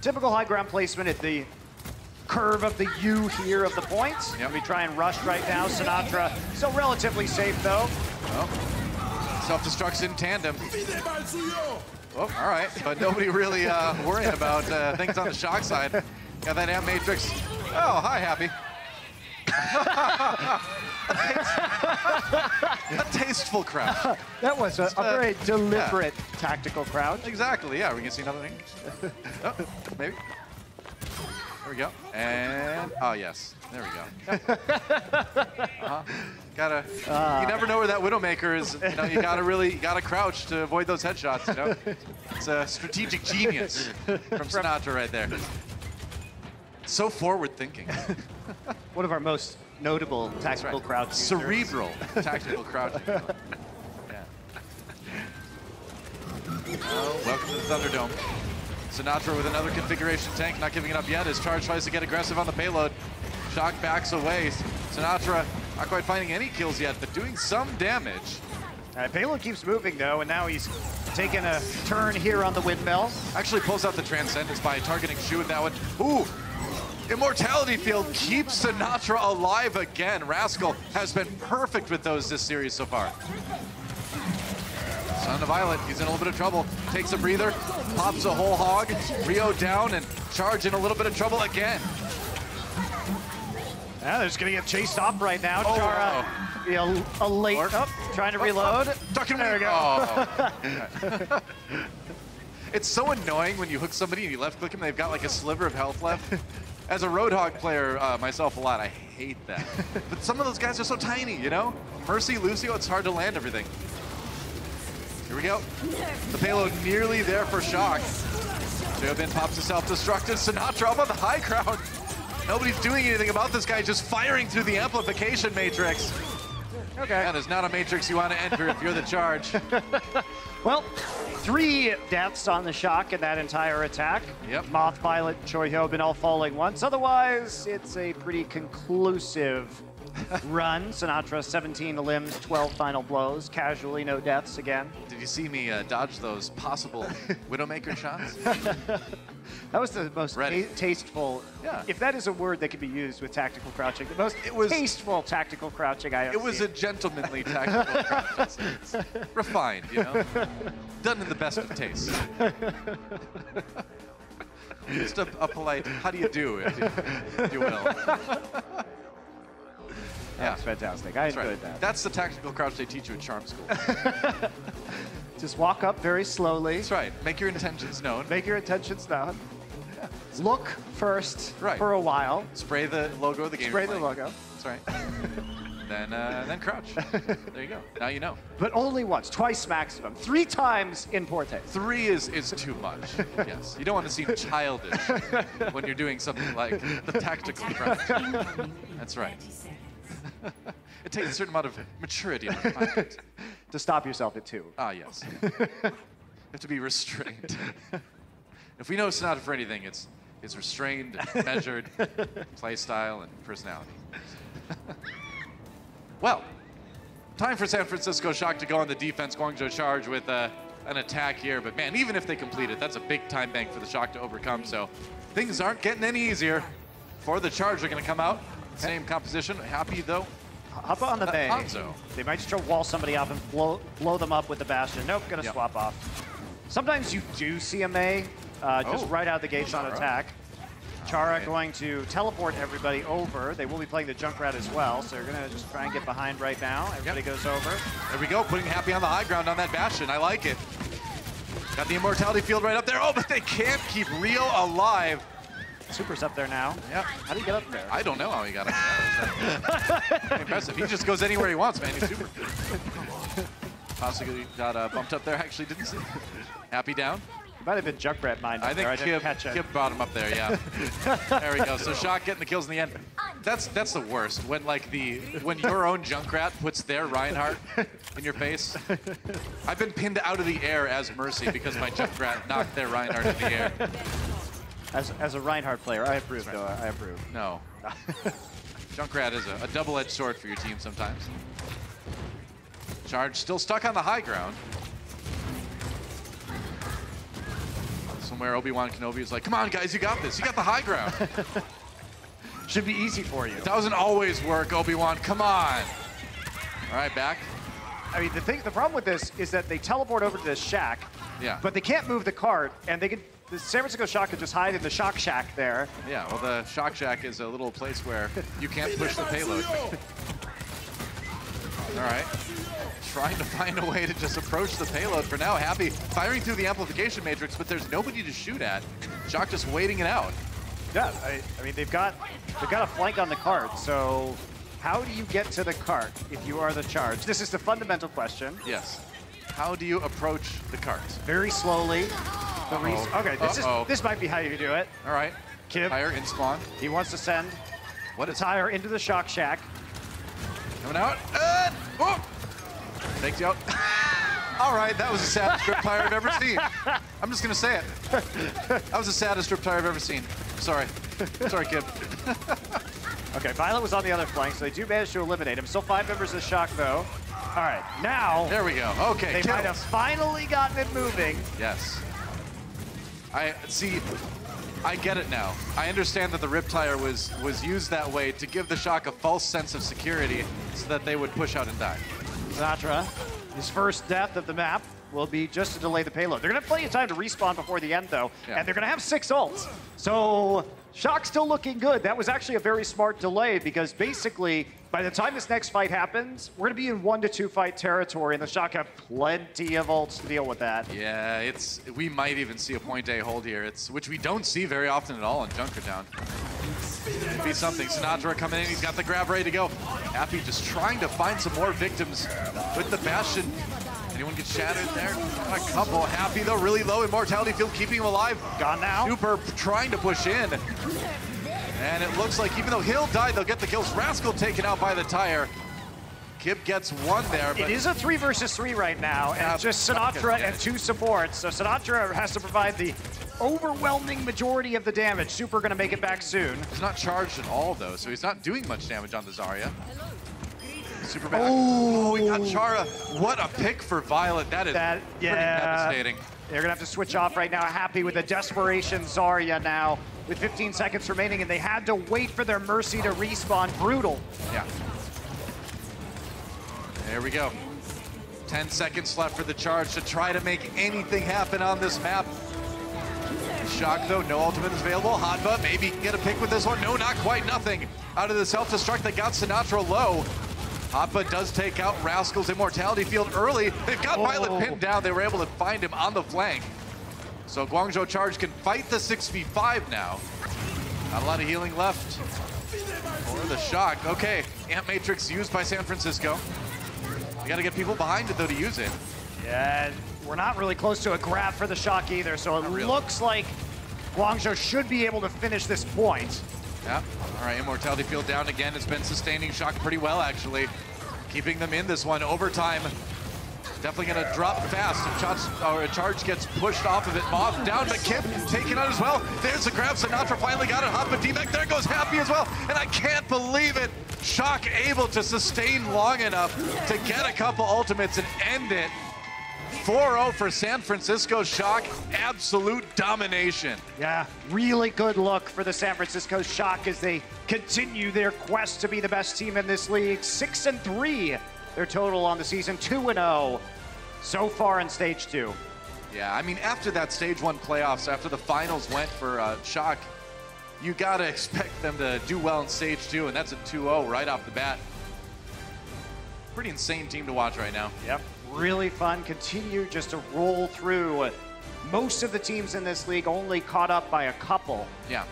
typical high ground placement at the curve of the U here of the points. Yep. We try and rush right now. Sinatra still relatively safe though. Oh. Self-destruct's in tandem. Oh, all right, but nobody really worrying about things on the Shock side. Got that Amp Matrix. Oh, hi, Happy. A tasteful crouch. That was a very deliberate tactical crouch. Exactly, yeah. We can see another thing. Oh, maybe. There we go. And, oh, yes. There we go. Gotta, you never know where that Widowmaker is. You know, you gotta crouch to avoid those headshots, you know? It's a strategic genius from Sinatra right there. So forward thinking. One of our most notable tactical crouch users. Cerebral tactical crouching. Yeah. Oh, welcome to the Thunderdome. Sinatra with another configuration tank, not giving it up yet as Charge tries to get aggressive on the payload. Shock backs away. Sinatra not quite finding any kills yet, but doing some damage. Payload keeps moving though, and now he's taking a turn here on the windmill. Actually pulls out the Transcendence by targeting Shu with that one. Ooh! Immortality Field keeps Sinatra alive again. Rascal has been perfect with those this series so far. Son of Violet, he's in a little bit of trouble. Takes a breather, pops a whole hog. Rio down and Charge in a little bit of trouble again. Yeah, they're just gonna get chased off right now. Oh, Chara, a late, trying to reload. There we go. Oh. It's so annoying when you hook somebody and you left click them, they've got like a sliver of health left. As a Roadhog player myself a lot, I hate that. But some of those guys are so tiny, you know? Mercy, Lucio, it's hard to land everything. Here we go. The payload nearly there for Shock. Jobin pops a self-destructive. Sinatra up on the high ground. Nobody's doing anything about this guy, just firing through the amplification matrix. Okay. That is not a matrix you want to enter if you're the Charge. Well, 3 deaths on the Shock in that entire attack. Yep. Moth, Violet, Choi Hyobin all falling once. Otherwise, it's a pretty conclusive run. Sinatra, 17 limbs, 12 final blows. Casually, no deaths again. Did you see me dodge those possible Widowmaker shots? That was the most tasteful, if that is a word that could be used with tactical crouching, the most tasteful tactical crouching I have seen. It was a gentlemanly tactical crouch. It's refined, you know? Done in the best of taste. Just a polite, how do you do, if you will. Yeah, that's fantastic. I enjoyed that. That's the tactical crouch they teach you at Charm School. Just walk up very slowly. That's right. Make your intentions known. Make your intentions known. Yeah. Look first for a while. Spray the logo of the game. Spray the logo. That's right. then crouch. There you go. Now you know. But only once, twice maximum. 3 times in Porte. 3 is too much. Yes. You don't want to seem childish when you're doing something like the tactical crouch. That's right. It takes a certain amount of maturity on the planet. To stop yourself at 2. Ah, yes. You have to be restrained. If we know Sinatra for anything, it's restrained, and measured, play style, and personality. Well, time for San Francisco Shock to go on the defense. Guangzhou Charge with an attack here. But man, even if they complete it, that's a big time bank for the Shock to overcome. So things aren't getting any easier for the Charge. They're going to come out. Same composition. Happy, though. Up on the May. Hanzo. They might just try to wall somebody up and blow them up with the Bastion. Nope, gonna swap off. Sometimes you do see a May just right out the gates on attack. Chara going to teleport everybody over. They will be playing the Junkrat as well, so they're gonna just try and get behind right now. Everybody goes over. There we go, putting Happy on the high ground on that Bastion. I like it. Got the Immortality Field right up there. Oh, but they can't keep Rio alive. Super's up there now. Yeah. How do you get up there? I don't know how he got up there. Impressive. He just goes anywhere he wants, man. He's super. Possibly got bumped up there. Actually, didn't see. Happy down. Might have been Junkrat mind. I think Kib brought him up there. Yeah. There we go. So Shock getting the kills in the end. That's the worst. When when your own Junkrat puts their Reinhardt in your face. I've been pinned out of the air as Mercy because my Junkrat knocked their Reinhardt in the air. As a Reinhardt player, I approve, Right. though. I approve. No. Junkrat is a double-edged sword for your team sometimes. Charge still stuck on the high ground. Somewhere Obi-Wan Kenobi is like, come on, guys, you got this. You got the high ground. Should be easy for you. It doesn't always work, Obi-Wan. Come on. All right, back. I mean, the problem with this is that they teleport over to this shack, Yeah. but they can't move the cart, and the San Francisco Shock could just hide in the Shock Shack there. Yeah, well, the Shock Shack is a little place where you can't push the payload. All right. Trying to find a way to just approach the payload for now. Happy firing through the amplification matrix, but there's nobody to shoot at. Shock just waiting it out. Yeah, I mean, they've got a flank on the cart, so how do you get to the cart if you are the charge? This is the fundamental question. Yes. How do you approach the cart? Very slowly. Okay, this might be how you do it. All right. Kib. Tire in spawn. He wants to send What the is tire into the Shock Shack. coming out? Oh! Takes you out. All right, that was the saddest strip tire I've ever seen. I'm just gonna say it. That was the saddest strip tire I've ever seen. Sorry. Sorry, Kib. Okay, Violet was on the other flank, so they do manage to eliminate him. Still 5 members of Shock, though. All right, now... There we go. Okay, they kills. might have finally gotten it moving. Yes. I get it now. I understand that the rip tire was used that way to give the Shock a false sense of security so that they would push out and die. Sinatra, his first death of the map will be just to delay the payload. They're going to have plenty of time to respawn before the end, though, and they're going to have 6 ults. So Shock's still looking good. That was actually a very smart delay because basically, by the time this next fight happens, we're going to be in 1 to 2 fight territory, and the Shock have plenty of ults to deal with that. Yeah, we might even see a point A hold here, which we don't see very often at all in Junkertown. Could be something. Sinatra coming in, he's got the grab ready to go. Happy just trying to find some more victims with the Bastion. Anyone get shattered there? A couple. Happy though, really low immortality field, keeping him alive. Gone now. Super trying to push in. And it looks like even though he'll die, they'll get the kills. Rascal taken out by the tire. Kib gets 1 there. But it is a 3 versus 3 right now, and it's just Sinatra and 2 supports. So Sinatra has to provide the overwhelming majority of the damage. Super going to make it back soon. He's not charged at all, though, so he's not doing much damage on the Zarya. Super back. Oh, we got Chara. What a pick for Violet. That is pretty devastating. They're going to have to switch off right now. Happy with a desperation Zarya now with 15 seconds remaining, and they had to wait for their Mercy to respawn. Brutal. Yeah. There we go. 10 seconds left for the charge to try to make anything happen on this map. Shock, though, no ultimate is available. Hanba, maybe can get a pick with this one. No, not quite. Nothing out of the self-destruct that got Sinatra low. Hanba does take out Rascal's immortality field early. They've got Violet pinned down. They were able to find him on the flank. So Guangzhou Charge can fight the 6v5 now. Not a lot of healing left for the Shock. Okay, Amp Matrix used by San Francisco. You got to get people behind it, though, to use it. Yeah, we're not really close to a grab for the Shock either, so it looks like Guangzhou should be able to finish this point. Yeah, all right, immortality field down again. It's been sustaining Shock pretty well, actually. Keeping them in this one. Overtime, definitely gonna drop fast. A charge gets pushed off of it. Moth down, but Kib taken out as well. There's the grab. Sinatra finally got it. Hanba D-Back. There goes Happy as well. And I can't believe it. Shock able to sustain long enough to get a couple ultimates and end it. 4-0 for San Francisco Shock. Absolute domination. Yeah, really good look for the San Francisco Shock as they continue their quest to be the best team in this league. 6-3, their total on the season. 2-0 so far in Stage 2. Yeah, I mean, after that Stage 1 playoffs, after the finals went for Shock, you got to expect them to do well in Stage 2, and that's a 2-0 right off the bat. Pretty insane team to watch right now. Yep, really fun. Continue just to roll through. Most of the teams in this league only caught up by a couple. Yeah.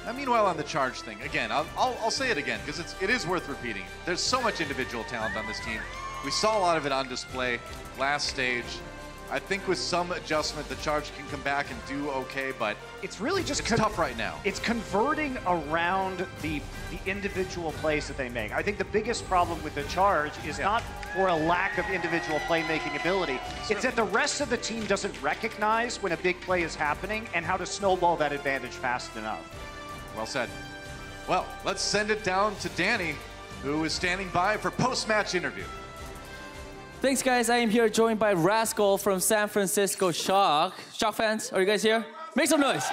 Now, meanwhile, on the charge thing, again, I'll say it again, because it is worth repeating. There's so much individual talent on this team. We saw a lot of it on display last stage. I think with some adjustment, the Charge can come back and do okay, but it's really just tough right now. It's converting around the individual plays that they make. I think the biggest problem with the Charge is not for a lack of individual playmaking ability. It's that the rest of the team doesn't recognize when a big play is happening and how to snowball that advantage fast enough. Well said. Well, let's send it down to Danny, who is standing by for post-match interview. Thanks, guys. I am here joined by Rascal from San Francisco Shock. Shock fans, are you guys here? Make some noise.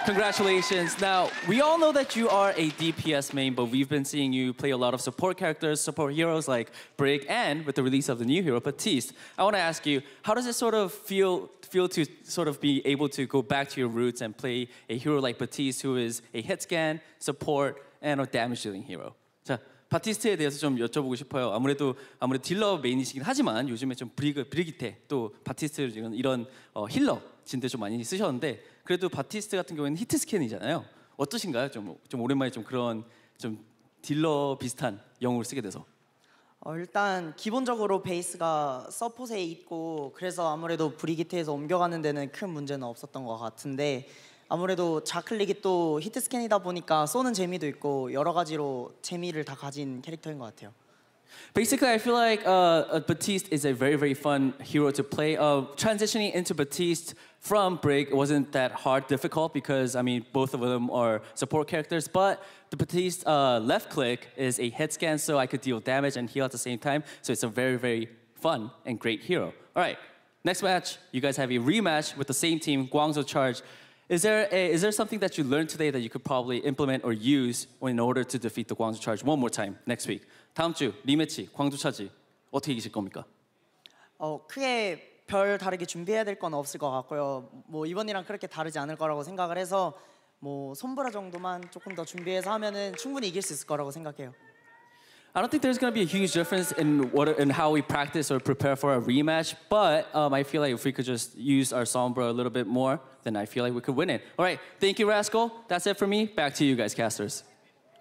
Congratulations. Now, we all know that you are a DPS main, but we've been seeing you play a lot of support characters, support heroes like Brig, and with the release of the new hero, Baptiste. I want to ask you, how does it sort of feel to sort of be able to go back to your roots and play a hero like Baptiste, who is a hit scan, support, and a damage dealing hero? 자, 바티스트에 대해서 좀 여쭤보고 싶어요. 아무래도 딜러 메인이시긴 하지만 요즘에 좀 브리기테 또 바티스트 이런 힐러 진대 좀 많이 쓰셨는데 그래도 바티스트 같은 경우에는 히트 스캔이잖아요. 어떠신가요? 좀 오랜만에 좀 그런 좀 딜러 비슷한 영웅을 쓰게 돼서. 일단 기본적으로 베이스가 서폿에 있고 그래서 아무래도 브리기테에서 옮겨가는 데는 큰 문제는 없었던 것 같은데 아무래도 좌클릭이 또 히트 스캔이다 보니까 쏘는 재미도 있고 여러 가지로 재미를 다 가진 캐릭터인 것 같아요. Basically, I feel like Baptiste is a very, very fun hero to play. Transitioning into Baptiste from Brig wasn't that hard, difficult, because, I mean, both of them are support characters, but the Baptiste left click is a hit scan, so I could deal damage and heal at the same time, so it's a very, very fun and great hero. All right, next match, you guys have a rematch with the same team, Guangzhou Charge. Is there something that you learned today that you could probably implement or use in order to defeat the Guangzhou Charge one more time next week? 다음 주 리매치 광주 차지 어떻게 이기실 겁니까? 크게 별 다르게 준비해야 될 건 없을 것 같고요. 뭐 이번이랑 그렇게 다르지 않을 거라고 생각을 해서 뭐 손브라 정도만 조금 더 준비해서 하면은 충분히 이길 수 있을 거라고 생각해요. I don't think there's going to be a huge difference in how we practice or prepare for a rematch, but I feel like if we could just use our Sombra a little bit more, then I feel like we could win it. All right, thank you, Rascal. That's it for me. Back to you guys, casters.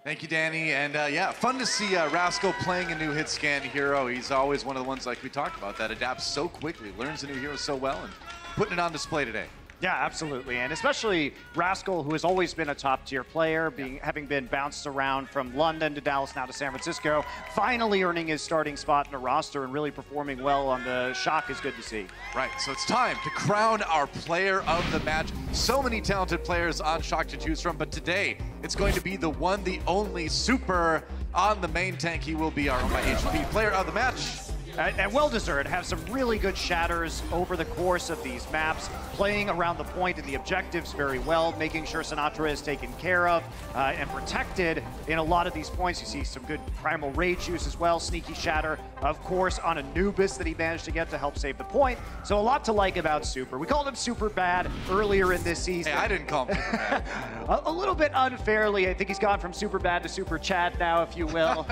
Thank you, Danny. And yeah, fun to see Rascal playing a new hit scan hero. He's always one of the ones, like we talked about, that adapts so quickly, learns a new hero so well, and putting it on display today. Yeah, absolutely, and especially Rascal, who has always been a top-tier player, having been bounced around from London to Dallas, now to San Francisco, finally earning his starting spot in the roster and really performing well on the Shock is good to see. Right, so it's time to crown our player of the match. So many talented players on Shock to choose from, but today it's going to be the one, the only Super on the main tank. He will be our HP player of the match. And well-deserved, have some really good shatters over the course of these maps, playing around the point and the objectives very well, making sure Sinatra is taken care of and protected in a lot of these points. You see some good Primal Rage use as well, sneaky shatter, of course, on Anubis that he managed to get to help save the point. So a lot to like about Super. We called him Super Bad earlier in this season. Hey, I didn't call him Super Bad. a little bit unfairly. I think he's gone from Super Bad to Super Chad now, if you will.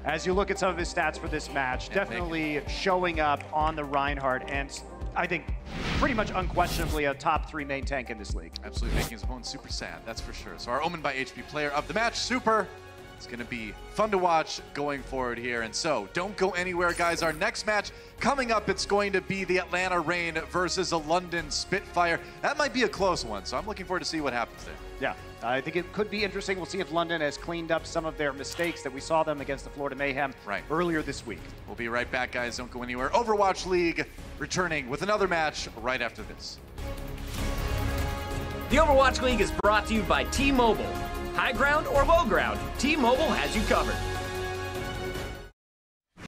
As you look at some of his stats for this match, definitely showing up on the Reinhardt, and I think pretty much unquestionably a top 3 main tank in this league. Absolutely, making his opponent super sad, that's for sure. So our Omen by HP player of the match, Super. It's going to be fun to watch going forward here. And so don't go anywhere, guys. Our next match coming up, it's going to be the Atlanta Reign versus a London Spitfire. That might be a close one, so I'm looking forward to see what happens there. Yeah, I think it could be interesting. We'll see if London has cleaned up some of their mistakes that we saw them against the Florida Mayhem earlier this week. We'll be right back, guys. Don't go anywhere. Overwatch League returning with another match right after this. The Overwatch League is brought to you by T-Mobile. High ground or low ground, T-Mobile has you covered.